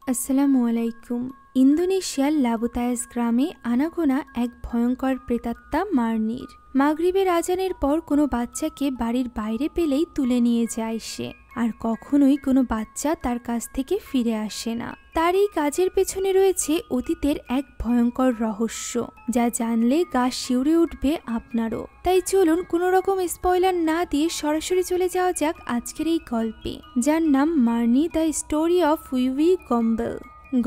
আসসালামু আলাইকুম। ইন্দোনেশিয়ার লাবুতায়াস গ্রামে আনাগোনা এক ভয়ঙ্কর প্রেতাত্মা মার্নির। মাগরিবের আজানের পর কোনো বাচ্চাকে বাড়ির বাইরে পেলেই তুলে নিয়ে যায় সে, আর কখনোই কোনো বাচ্চা তার কাছ থেকে ফিরে আসে না। তার এই কাজের পেছনে রয়েছে অতীতের এক ভয়ঙ্কর রহস্য, যা জানলে গা শিউরে উঠবে আপনারও। তাই চলুন কোনো রকম স্পয়লার না দিয়ে সরাসরি চলে যাওয়া যাক আজকের এই গল্পে, যার নাম মার্নি দ্য স্টোরি অফ উইউই গম্বেল।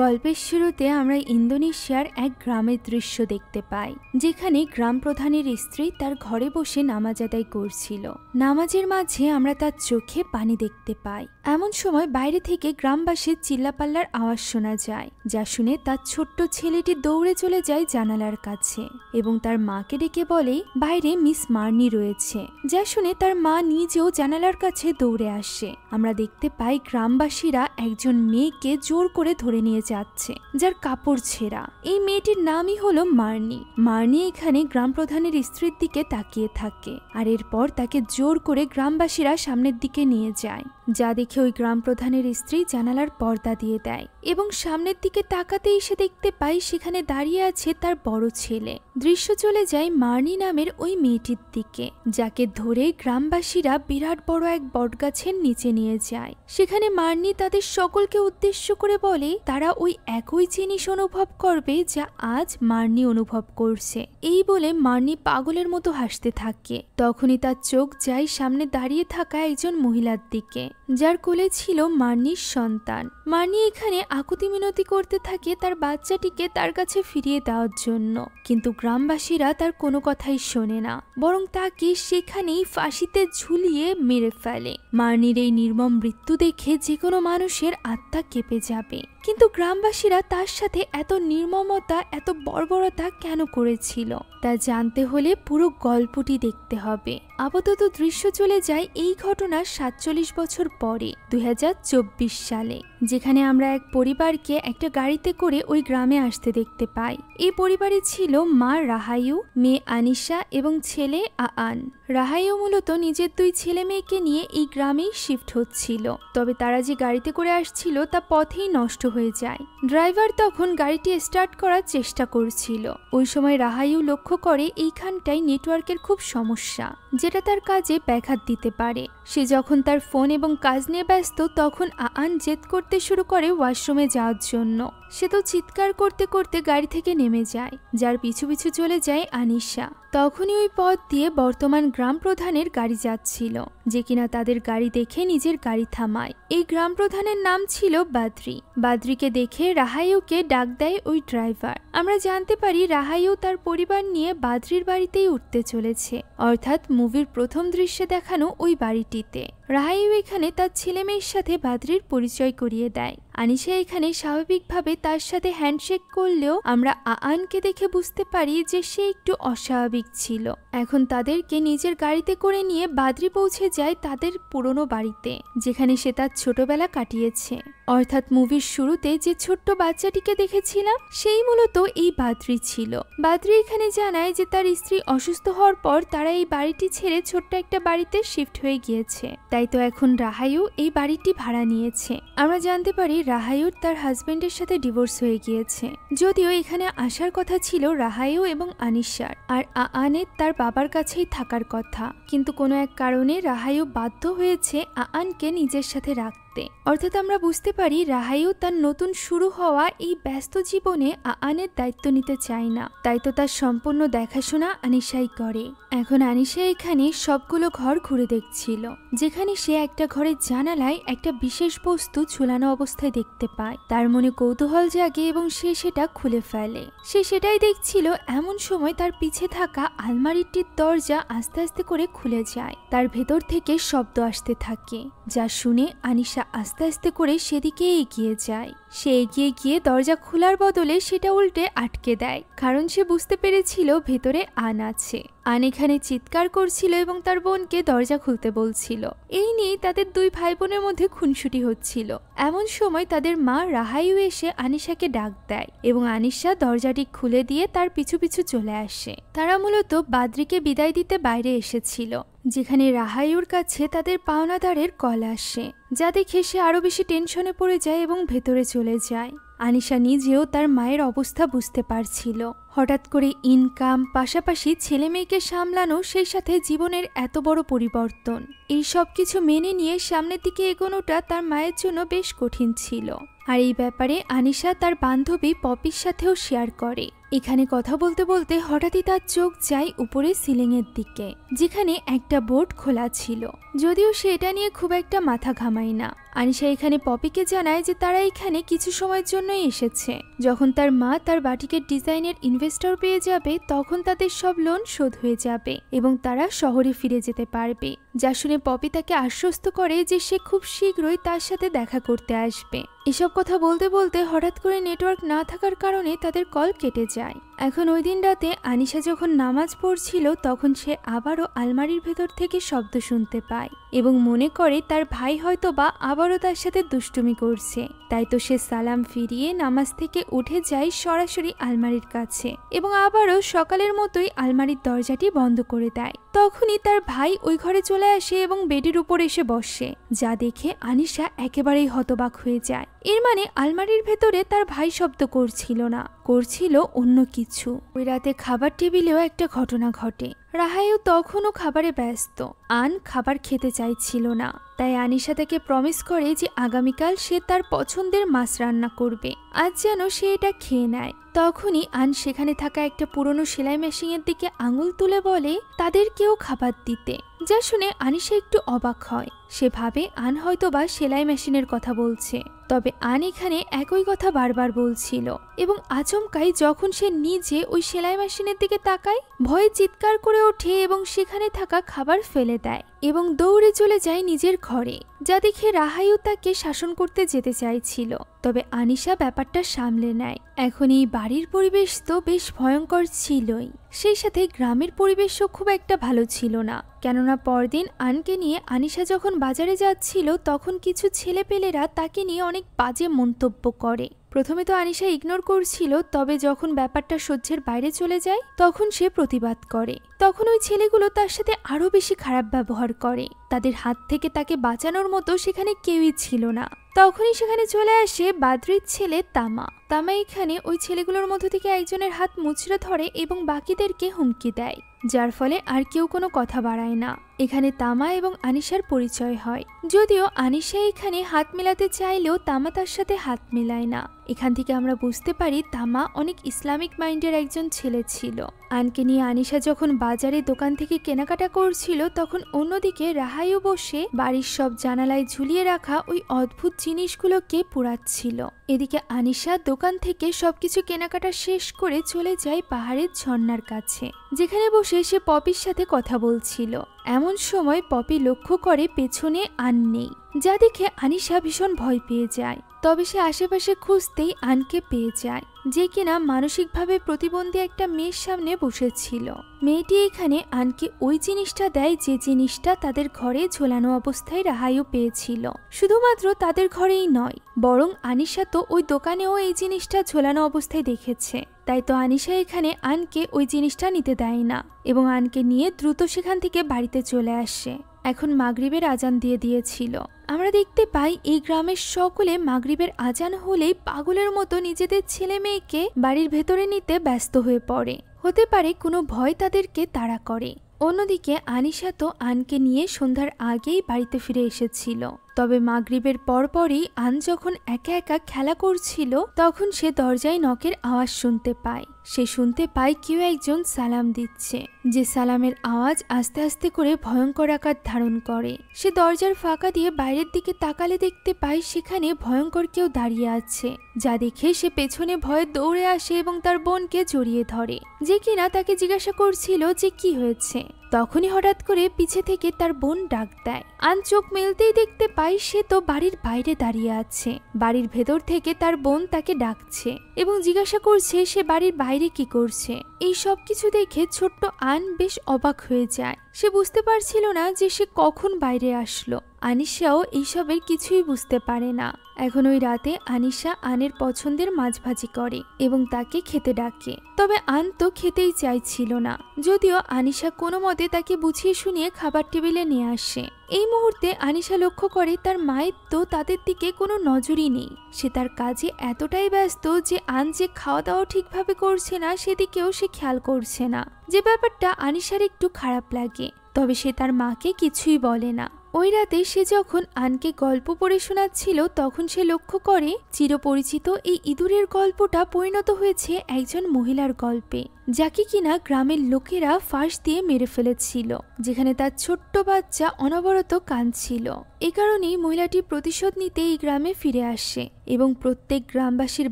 গল্পের শুরুতে আমরা ইন্দোনেশিয়ার এক গ্রামের দৃশ্য দেখতে পাই, যেখানে গ্রাম প্রধানের স্ত্রী তার ঘরে বসে নামাজ আদায় করছিল। নামাজের মাঝে আমরা তার চোখে পানি দেখতে পাই। এমন সময় বাইরে থেকে গ্রামবাসীর চিল্লাপাল্লার আওয়াজ শোনা যায়, যা শুনে তার ছোট্ট ছেলেটি দৌড়ে চলে যায় জানালার কাছে এবং তার মাকে ডেকে বলে বাইরে মিস মার্নি রয়েছে। যা শুনে তার মা নিজেও জানালার কাছে দৌড়ে আসে। আমরা দেখতে পাই গ্রামবাসীরা একজন মেয়েকে জোর করে ধরে নিয়ে যাচ্ছে, যার কাপড় ছেঁড়া। এই মেয়েটির নামই হলো মার্নি। মার্নি এখানে গ্রাম প্রধানের স্ত্রীর দিকে তাকিয়ে থাকে, আর এরপর তাকে জোর করে গ্রামবাসীরা সামনের দিকে নিয়ে যায়। যা দেখে ওই গ্রাম প্রধানের স্ত্রী জানালার পর্দা দিয়ে দেয় এবং সামনের দিকে তাকাতেই এসে দেখতে পাই সেখানে দাঁড়িয়ে আছে তার বড় ছেলে। দৃশ্য চলে যায় মার্নি নামের ওই মেয়েটির দিকে, যাকে ধরে গ্রামবাসীরা বিরাট বড় এক বটগাছের নিচে নিয়ে যায়। সেখানে মার্নি তাদের সকলকে উদ্দেশ্য করে বলে তারা ওই একই জিনিস অনুভব করবে যা আজ মার্নি অনুভব করছে। এই বলে মার্নি পাগলের মতো হাসতে থাকে। তখনই তার চোখ যায় সামনে দাঁড়িয়ে থাকা একজন মহিলার দিকে, যার কোলে ছিল মার্নির সন্তান। মার্নি এখানে আকুতি মিনতি করতে থাকে তার বাচ্চাটিকে তার কাছে ফিরিয়ে দেওয়ার জন্য, কিন্তু গ্রামবাসীরা তার কোনো কথাই শোনে না, বরং তাকে সেখানেই ফাঁসিতে ঝুলিয়ে মেরে ফেলে। মার্নির এই নির্মম মৃত্যু দেখে যে কোনো মানুষের আত্মা কেঁপে যাবে, কিন্তু গ্রামবাসীরা তার সাথে এত নির্মমতা, এত বর্বরতা কেন করেছিল তা জানতে হলে পুরো গল্পটি দেখতে হবে। আপাতত দৃশ্য চলে যায় এই ঘটনার 47 বছর পরে 2024 সালে, যেখানে আমরা এক পরিবারকে একটা গাড়িতে করে ওই গ্রামে আসতে দেখতে পাই। এই পরিবারে ছিল মা রাহায়ু, মেয়ে আনিশা এবং ছেলে আআন। রাহায়ু মূলত নিজের দুই ছেলে মেয়েকে নিয়ে এই গ্রামেই শিফট হচ্ছিল, তবে তারা যে গাড়িতে করে আসছিল তা পথেই নষ্ট হয়ে যায়। ড্রাইভার তখন গাড়িটি স্টার্ট করার চেষ্টা করছিল। ওই সময় রাহায়ু লক্ষ্য করে এইখানটায় নেটওয়ার্কের খুব সমস্যা, যেটা তার কাজে ব্যাঘাত দিতে পারে। সে যখন তার ফোন এবং কাজ নিয়ে ব্যস্ত, তখন আআন জেদ করতে শুরু করে ওয়াশরুমে যাওয়ার জন্য। সে তো চিৎকার করতে করতে গাড়ি থেকে নেমে যায়, যার পিছু পিছু চলে যায় আনিশা। তখনই ওই পথ দিয়ে বর্তমান গ্রাম প্রধানের গাড়ি যাচ্ছিল, যে কিনা তাদের গাড়ি দেখে নিজের গাড়ি থামায়। এই গ্রাম প্রধানের নাম ছিল বাদ্রি। বাদ্রিকে দেখে রাহায়ুকে ডাক দেয় ওই ড্রাইভার। আমরা জানতে পারি রাহায়ু তার পরিবার নিয়ে বাদ্রির বাড়িতেই উঠতে চলেছে, অর্থাৎ মুভির প্রথম দৃশ্যে দেখানো ওই বাড়িটিতে। রাহায়ু এখানে তার ছেলে মেয়ের সাথে বাদ্রির পরিচয় করিয়ে দেয়। আনিশা এখানে স্বাভাবিকভাবে তার সাথে হ্যান্ডশেক করলেও আমরা আআনকে দেখে বুঝতে পারি যে সে একটু অস্বাভাবিক ছিল। এখন তাদেরকে নিজের গাড়িতে করে নিয়ে বাদ্রি পৌঁছে যায় তাদের পুরনো বাড়িতে, যেখানে সে তার ছোটবেলা কাটিয়েছে। অর্থাৎ মুভির শুরুতে যে ছোট্ট বাচ্চাটিকে দেখেছিলাম, সেই মূলত এই বাদ্রি ছিল। বাদ্রি এখানে জানায় যে তার স্ত্রী অসুস্থ হওয়ার পর তারা এই বাড়িটি ছেড়ে ছোট্ট একটা বাড়িতে শিফট হয়ে গিয়েছে, তাই তো এখন রাহায়ু এই বাড়িটি ভাড়া নিয়েছে। আমরা জানতে পারি রাহায়ুর তার হাজবেন্ডের সাথে ডিভোর্স হয়ে গিয়েছে, যদিও এখানে আসার কথা ছিল রাহায়ু এবং আনিশার, আর আআনের তার বাবার কাছেই থাকার কথা, কিন্তু কোনো এক কারণে রাহায়ু বাধ্য হয়েছে আআনকে নিজের সাথে রাখতে। অর্থাৎ আমরা বুঝতে পারি রাহায়ু তার নতুন শুরু হওয়া এই ব্যস্ত জীবনে আআনের দায়িত্ব নিতে চায় না, তাই তো তার সম্পূর্ণ দেখাশোনা আনিশাই করে। এখন আনিশা এখানে সবগুলো ঘর ঘুরে দেখছিল, যেখানে সে একটা ঘরের জানালায় একটা বিশেষ বস্তু ঝুলানো অবস্থায় দেখতে পায়। তার মনে কৌতূহল জাগে এবং সে সেটা খুলে ফেলে। সে সেটাই দেখছিল, এমন সময় তার পিছে থাকা আলমারিটির দরজা আস্তে আস্তে করে খুলে যায়। তার ভেতর থেকে শব্দ আসতে থাকে, যা শুনে আনিশা আস্তে আস্তে করে সেদিকে এগিয়ে যায়। সে এগিয়ে গিয়ে দরজা খোলার বদলে সেটা উল্টে আটকে দেয়, কারণ সে বুঝতে পেরেছিল ভেতরে আন আছে। আন এখানে চিৎকার করছিল এবং তার বোনকে দরজা খুলতে বলছিল। এই নিয়ে তাদের দুই ভাই বোনের মধ্যে খুনসুটি হচ্ছিল। এমন সময় তাদের মা রাহায়ু এসে আনিশাকে ডাক দেয় এবং আনিশা দরজাটি খুলে দিয়ে তার পিছু পিছু চলে আসে। তারা মূলত বাদ্রিকে বিদায় দিতে বাইরে এসেছিল, যেখানে রাহাইউর কাছে তাদের পাওনাদারের কল আসে, যা দেখে সে আরো বেশি টেনশনে পড়ে যায় এবং ভেতরে চলে যায়। আনিশা নিজেও তার মায়ের অবস্থা বুঝতে পারছিল। হঠাৎ করে ইনকাম, পাশাপাশি ছেলে মেয়েকে সামলানো, সেই সাথে জীবনের এত বড় পরিবর্তন, এই সব কিছু মেনে নিয়ে সামনের দিকে এগোনোটা তার মায়ের জন্য বেশ কঠিন ছিল। আর এই ব্যাপারে আনিশা তার বান্ধবী পপির সাথেও শেয়ার করে। এখানে কথা বলতে বলতে হঠাৎই তার চোখ যায় উপরে সিলিংয়ের দিকে, যেখানে একটা বোর্ড খোলা ছিল। যদিও সে এটা নিয়ে খুব একটা মাথা ঘামায় না। আনিশা এখানে পপিকে জানায় যে তারা এখানে কিছু সময়ের জন্যই এসেছে। যখন তার মা তার বাটিকের ডিজাইনের ইনভেস্টর পেয়ে যাবে, তখন তাদের সব লোন শোধ হয়ে যাবে এবং তারা শহরে ফিরে যেতে পারবে। যা শুনে পপি তাকে আশ্বস্ত করে যে সে খুব শীঘ্রই তার সাথে দেখা করতে আসবে। এসব কথা বলতে বলতে হঠাৎ করে নেটওয়ার্ক না থাকার কারণে তাদের কল কেটে যায়। এখন ওই দিন রাতে আনিশা যখন নামাজ পড়ছিল, তখন সে আবারও আলমারির ভেতর থেকে শব্দ শুনতে পায় এবং মনে করে তার ভাই হয়তো বা আবারও তার সাথে দুষ্টুমি করছে। তাই তো সে সালাম ফিরিয়ে নামাজ থেকে উঠে যায় সরাসরি আলমারির কাছে এবং আবারও সকালের মতোই আলমারির দরজাটি বন্ধ করে দেয়। তখনই তার ভাই ওই ঘরে চলে আসে এবং বেডের উপর এসে বসে, যা দেখে আনিশা একেবারেই হতবাক হয়ে যায়। এর মানে আলমারির ভেতরে তার ভাই শব্দ করছিল না, করছিল অন্য কিছু। ওই রাতে খাবার টেবিলেও একটা ঘটনা ঘটে। রাহাইও তখনও খাবারে ব্যস্ত। আন খাবার খেতে চাইছিল না, তাই আনিশা তাকে প্রমিস করে যে আগামীকাল সে তার পছন্দের মাছ রান্না করবে, আজ যেন সে এটা খেয়ে নেয়। তখনই আন সেখানে থাকা একটা পুরনো সেলাই মেশিনের দিকে আঙুল তুলে বলে তাদেরকেও খাবার দিতে, যা শুনে আনিশা একটু অবাক হয়। সে ভাবে আন হয়তোবা সেলাই মেশিনের কথা বলছে, তবে আন এখানে একই কথা বারবার বলছিল এবং আচমকাই যখন সে নিজে ওই সেলাই মেশিনের দিকে তাকায়, ভয়ে চিৎকার করে ওঠে এবং সেখানে থাকা খাবার ফেলে দেয় এবং দৌড়ে চলে যায় নিজের ঘরে। যা দেখে রাহাইও তাকে শাসন করতে যেতে চাইছিল, তবে আনিশা ব্যাপারটা সামলে নেয়। এখন এই বাড়ির পরিবেশ তো বেশ ভয়ঙ্কর ছিলই, সেই সাথে গ্রামের পরিবেশও খুব একটা ভালো ছিল না। কেননা পরদিন আনকে নিয়ে আনিশা যখন বাজারে যাচ্ছিল, তখন কিছু ছেলেপেলেরা তাকে নিয়ে অনেক বাজে মন্তব্য করে। প্রথমে তো আনিশা ইগনোর করছিল, তবে যখন ব্যাপারটা সহ্যের বাইরে চলে যায় তখন সে প্রতিবাদ করে। তখন ওই ছেলেগুলো তার সাথে আরো বেশি খারাপ ব্যবহার করে। তাদের হাত থেকে তাকে বাঁচানোর মতো সেখানে কেউই ছিল না। তখনই সেখানে চলে আসে বাদ্রির ছেলে তামা। তামা এখানে ওই ছেলেগুলোর মধ্য থেকে একজনের হাত মুচড়ে ধরে এবং বাকিদেরকে হুমকি দেয়, যার ফলে আর কেউ কোনো কথা বাড়ায় না। এখানে তামা এবং আনিশার পরিচয় হয়। যদিও আনিশা এখানে হাত মেলাতে চাইলেও তামা তার সাথে হাত মেলায় না। এখান থেকে আমরা বুঝতে পারি তামা অনেক ইসলামিক মাইন্ডের একজন ছেলে ছিল। আনকে নিয়ে আনিশা যখন বাজারে দোকান থেকে কেনাকাটা করছিল, তখন অন্যদিকে রাহাইও বসে বাড়ির সব জানালায় ঝুলিয়ে রাখা ওই অদ্ভুত জিনিসগুলোকে পোড়াচ্ছিল। এদিকে আনিশা দোকান থেকে সবকিছু কেনাকাটা শেষ করে চলে যায় পাহাড়ের ঝর্ণার কাছে, যেখানে বসে সে পপির সাথে কথা বলছিল। এমন সময় পপি লক্ষ্য করে পেছনে আন নেই, যা দেখে আনিশা ভীষণ ভয় পেয়ে যায়। তবে সে আশেপাশে খুঁজতেই আনকে পেয়ে যায়, যে কিনা মানসিকভাবে প্রতিবন্ধী একটা মেয়ের সামনে বসেছিল। মেয়েটি এখানে আনকে ওই জিনিসটা দেয় যে জিনিসটা তাদের ঘরে ঝোলানো অবস্থায় রাহাইও পেয়েছিল। শুধুমাত্র তাদের ঘরেই নয়, বরং আনিশা তো ওই দোকানেও এই জিনিসটা ঝোলানো অবস্থায় দেখেছে। তাই তো আনিশা এখানে আনকে ওই জিনিসটা নিতে দেয় না এবং আনকে নিয়ে দ্রুত সেখান থেকে বাড়িতে চলে আসে। এখন মাগরিবের আজান দিয়ে দিয়েছিল। আমরা দেখতে পাই এই গ্রামের সকলে মাগরিবের আজান হলেই পাগলের মতো নিজেদের ছেলে মেয়েকে বাড়ির ভেতরে নিতে ব্যস্ত হয়ে পড়ে। হতে পারে কোনো ভয় তাদেরকে তাড়া করে। অন্যদিকে আনিশা তো আনকে নিয়ে সন্ধ্যার আগেই বাড়িতে ফিরে এসেছিল। তবে মাগরিবের পরপরই আন যখন একা একা খেলা করছিল, তখন সে দরজায় নকের আওয়াজ শুনতে পায়। সে শুনতে পায় কেউ একজন সালাম দিচ্ছে, যে সালামের আওয়াজ আস্তে আস্তে করে ভয়ঙ্কর আকার ধারণ করে। সে দরজার ফাঁকা দিয়ে বাইরের দিকে তাকালে দেখতে পায় সেখানে ভয়ঙ্কর কেউ দাঁড়িয়ে আছে, যা দেখে সে পেছনে ভয়ে দৌড়ে আসে এবং তার বোনকে জড়িয়ে ধরে, যে কিনা তাকে জিজ্ঞাসা করছিল যে কি হয়েছে। তখনই হঠাৎ করে পিছে থেকে তার বোন ডাক দেয়। আন চোখ মেলতেই দেখতে পায় সে তো বাড়ির বাইরে দাঁড়িয়ে আছে। বাড়ির ভেতর থেকে তার বোন তাকে ডাকছে এবং জিজ্ঞাসা করছে সে বাড়ির বাইরে কি করছে। এই সব কিছু দেখে ছোট্ট আন বেশ অবাক হয়ে যায়। সে বুঝতে পারছিল না যে সে কখন বাইরে আসলো। আনিশাও এইসবের কিছুই বুঝতে পারে না। এখন ওই রাতে আনিশা আনের পছন্দের মাছ ভাজি করে এবং তাকে খেতে ডাকে। তবে আন তো খেতেই চাইছিল না, যদিও আনিশা কোনো মতে তাকে বুঝিয়ে শুনিয়ে খাবার টেবিলে নিয়ে আসে। এই মুহূর্তে আনিশা লক্ষ্য করে তার মায়ের তো তাদের দিকে কোনো নজরই নেই। সে তার কাজে এতটাই ব্যস্ত যে আন যে খাওয়া দাওয়া ঠিকভাবে করছে না সেদিকেও সে খেয়াল করছে না, যে ব্যাপারটা আনিশার একটু খারাপ লাগে। তবে সে তার মাকে কিছুই বলে না। ওই রাতে সে যখন আনকে গল্প পড়ে শোনাচ্ছিল তখন সে লক্ষ্য করে চিরপরিচিত এই ইঁদুরের গল্পটা পরিণত হয়েছে একজন মহিলার গল্পে, যাকে কিনা গ্রামের লোকেরা ফাঁস দিয়ে মেরে ফেলেছিল, যেখানে তার ছোট্ট বাচ্চা অনবরত কাঁদছিল। এ কারণেই মহিলাটি প্রতিশোধ নিতে এই গ্রামে ফিরে আসে এবং প্রত্যেক গ্রামবাসীর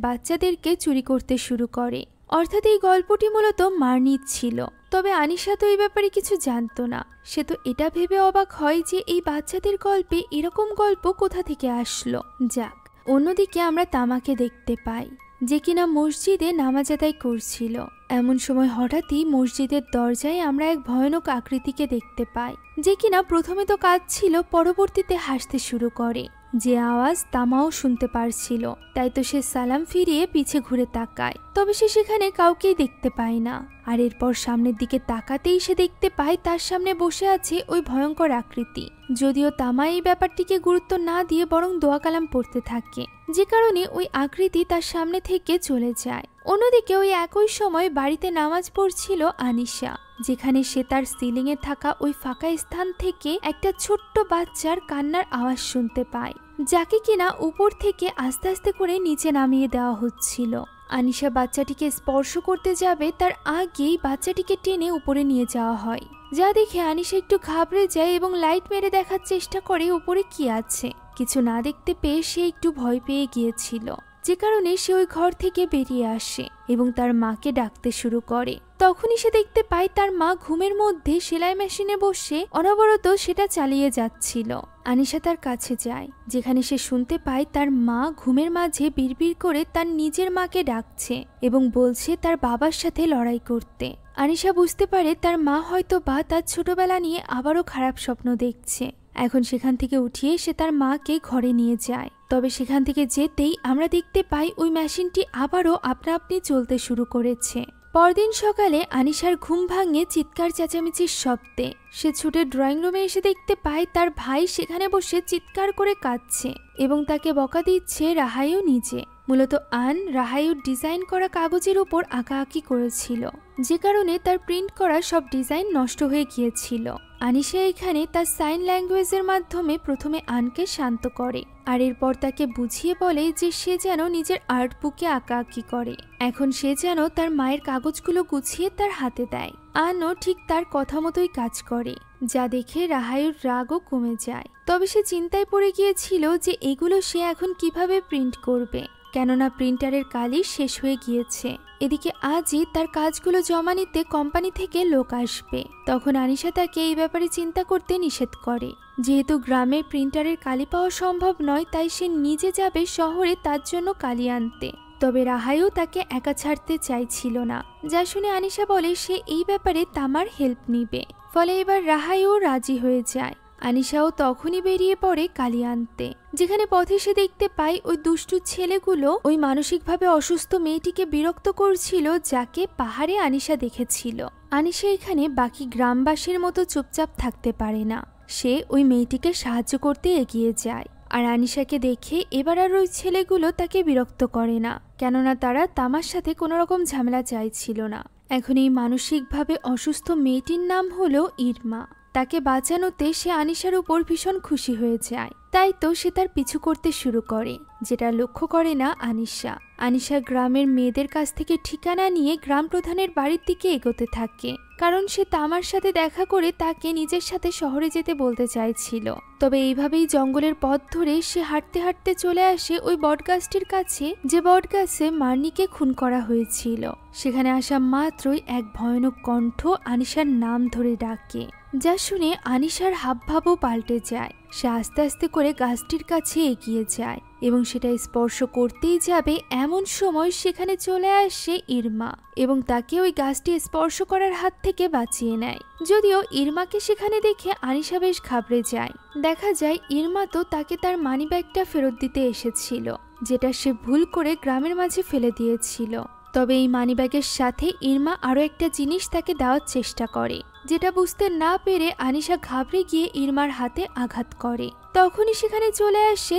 বাচ্চাদেরকে চুরি করতে শুরু করে। অর্থাৎ এই গল্পটি মূলত মার্নির ছিল। তবে আনিশা তো এই ব্যাপারে কিছু জানতো না। সে তো এটা ভেবে অবাক হয় যে এই বাচ্চাদের গল্পে এরকম গল্প কোথা থেকে আসলো। যাক, অন্যদিকে আমরা তামাকে দেখতে পাই, যে কিনা মসজিদে নামাজ আদায় করছিল। এমন সময় হঠাৎই মসজিদের দরজায় আমরা এক ভয়ানক আকৃতিকে দেখতে পাই, যে কিনা প্রথমে তো কাঁদছিল, পরবর্তীতে হাসতে শুরু করে। যে আওয়াজ তামাও শুনতে পারছিল, তাই তো সে সালাম ফিরিয়ে পিছে ঘুরে তাকায়। তবে সে সেখানে কাউকেই দেখতে পায় না। আর এরপর সামনের দিকে তাকাতেই সে দেখতে পায় তার সামনে বসে আছে ওই ভয়ঙ্কর আকৃতি। যদিও তামা এই ব্যাপারটিকে গুরুত্ব না দিয়ে বরং দোয়া কালাম পড়তে থাকে, যে কারণে ওই আকৃতি তার সামনে থেকে চলে যায়। অন্যদিকে ওই একই সময় বাড়িতে নামাজ পড়ছিল আনিশা, যেখানে সে তার সিলিংয়ে থাকা ওই ফাঁকা স্থান থেকে একটা ছোট্ট বাচ্চার কান্নার আওয়াজ শুনতে পায়, যাকে কিনা উপর থেকে আস্তে আস্তে করে নিচে নামিয়ে দেওয়া হচ্ছিল। আনিশা বাচ্চাটিকে স্পর্শ করতে যাবে তার আগেই বাচ্চাটিকে টেনে উপরে নিয়ে যাওয়া হয়, যা দেখে আনিশা একটু ঘাবড়ে যায় এবং লাইট মেরে দেখার চেষ্টা করে উপরে কি আছে। কিছু না দেখতে পেয়ে সে একটু ভয় পেয়ে গিয়েছিল, যে কারণে সে ওই ঘর থেকে বেরিয়ে আসে এবং তার মাকে ডাকতে শুরু করে। তখনই সে দেখতে পায় তার মা ঘুমের মধ্যে সেলাই মেশিনে বসে অনবরত সেটা চালিয়ে যাচ্ছিল। আনিশা তার কাছে যায়, যেখানে সে শুনতে পায় তার মা ঘুমের মাঝে বিড়বিড় করে তার নিজের মাকে ডাকছে এবং বলছে তার বাবার সাথে লড়াই করতে। আনিশা বুঝতে পারে তার মা হয়তো বা তার ছোটবেলা নিয়ে আবারও খারাপ স্বপ্ন দেখছে। এখন সেখান থেকে উঠিয়ে সে তার মাকে ঘরে নিয়ে যায়। তবে সেখান থেকে যেতেই আমরা দেখতে পাই ওই মেশিনটি আবারও আপনা আপনি চলতে শুরু করেছে। পরদিন সকালে আনিশার ঘুম ভাঙে চিৎকার চেঁচামেচির শব্দে। সে ছুটে ড্রয়িং রুমে এসে দেখতে পায় তার ভাই সেখানে বসে চিৎকার করে কাঁদছে এবং তাকে বকা দিচ্ছে রাহাইও নিজে। মূলত আন রাহাইউর ডিজাইন করা কাগজের উপর আঁকাআঁকি করেছিল, যে কারণে তার প্রিন্ট করা সব ডিজাইন নষ্ট হয়ে গিয়েছিল। আনিশা এখানে তার সাইন ল্যাঙ্গুয়েজের মাধ্যমে প্রথমে আনকে শান্ত করে, আর এরপর তাকে বুঝিয়ে বলে যে সে যেন নিজের আর্ট বুকে আঁকাআঁকি করে। এখন সে যেন তার মায়ের কাগজগুলো গুছিয়ে তার হাতে দেয়। আনও ঠিক তার কথা মতোই কাজ করে, যা দেখে রাহাইউর রাগও কমে যায়। তবে সে চিন্তায় পড়ে গিয়েছিল যে এগুলো সে এখন কিভাবে প্রিন্ট করবে, কেননা প্রিন্টারের কালি শেষ হয়ে গিয়েছে। এদিকে আজই তার কাজগুলো জমা নিতে কোম্পানি থেকে লোক আসবে। তখন আনিশা তাকে এই ব্যাপারে চিন্তা করতে নিষেধ করে। যেহেতু গ্রামে প্রিন্টারের কালি পাওয়া সম্ভব নয়, তাই সে নিজে যাবে শহরে তার জন্য কালি আনতে। তবে রাহাইও তাকে একা ছাড়তে চাইছিল না, যা শুনে আনিশা বলে সে এই ব্যাপারে তামার হেল্প নিবে। ফলে এবার রাহাইও রাজি হয়ে যায়। আনিশাও তখনই বেরিয়ে পড়ে কালি আনতে, যেখানে পথে সে দেখতে পায় ওই দুষ্টু ছেলেগুলো ওই মানসিকভাবে অসুস্থ মেয়েটিকে বিরক্ত করছিল, যাকে পাহাড়ে আনিশা দেখেছিল। আনিশা এখানে বাকি গ্রামবাসীর মতো চুপচাপ থাকতে পারে না। সে ওই মেয়েটিকে সাহায্য করতে এগিয়ে যায়। আর আনিশাকে দেখে এবার আর ওই ছেলেগুলো তাকে বিরক্ত করে না, কেননা তারা তামার সাথে কোনো রকম ঝামেলা চাইছিল না। এখন এই মানসিকভাবে অসুস্থ মেয়েটির নাম হলো ইরমা। তাকে বাঁচানোতে সে আনিশার উপর ভীষণ খুশি হয়ে যায়, তাই তো সে তার পিছু করতে শুরু করে, যেটা লক্ষ্য করে না আনিশা। আনিশা গ্রামের মেয়েদের কাছ থেকে ঠিকানা নিয়ে গ্রাম প্রধানের বাড়ির দিকে এগোতে থাকে, কারণ সে তামার সাথে দেখা করে তাকে নিজের সাথে শহরে যেতে বলতে চাইছিল। তবে এইভাবেই জঙ্গলের পথ ধরে সে হাঁটতে হাঁটতে চলে আসে ওই বটগাছটির কাছে, যে বটগাছে মার্নিকে খুন করা হয়েছিল। সেখানে আসা মাত্রই এক ভয়ানক কণ্ঠ আনিশার নাম ধরে ডাকে, যা শুনে আনিশার হাবভাবও পাল্টে যায়। সে আস্তে আস্তে করে গাছটির কাছে এগিয়ে যায় এবং সেটা স্পর্শ করতেই যাবে, এমন সময় সেখানে চলে আসে ইরমা এবং তাকে ওই গাছটি স্পর্শ করার হাত থেকে বাঁচিয়ে নেয়। যদিও ইরমাকে সেখানে দেখে আনিশা বেশ ঘাবড়ে যায়। দেখা যায় ইরমা তো তাকে তার মানিব্যাগটা ফেরত দিতে এসেছিল, যেটা সে ভুল করে গ্রামের মাঝে ফেলে দিয়েছিল। তবে এই মানিব্যাগের সাথে ইরমা আরও একটা জিনিস তাকে দেওয়ার চেষ্টা করে, যেটা বুঝতে না পেরে আনিশা ঘাবড়ে গিয়ে ইরমার হাতে আঘাত করে। তখনই সেখানে চলে আসে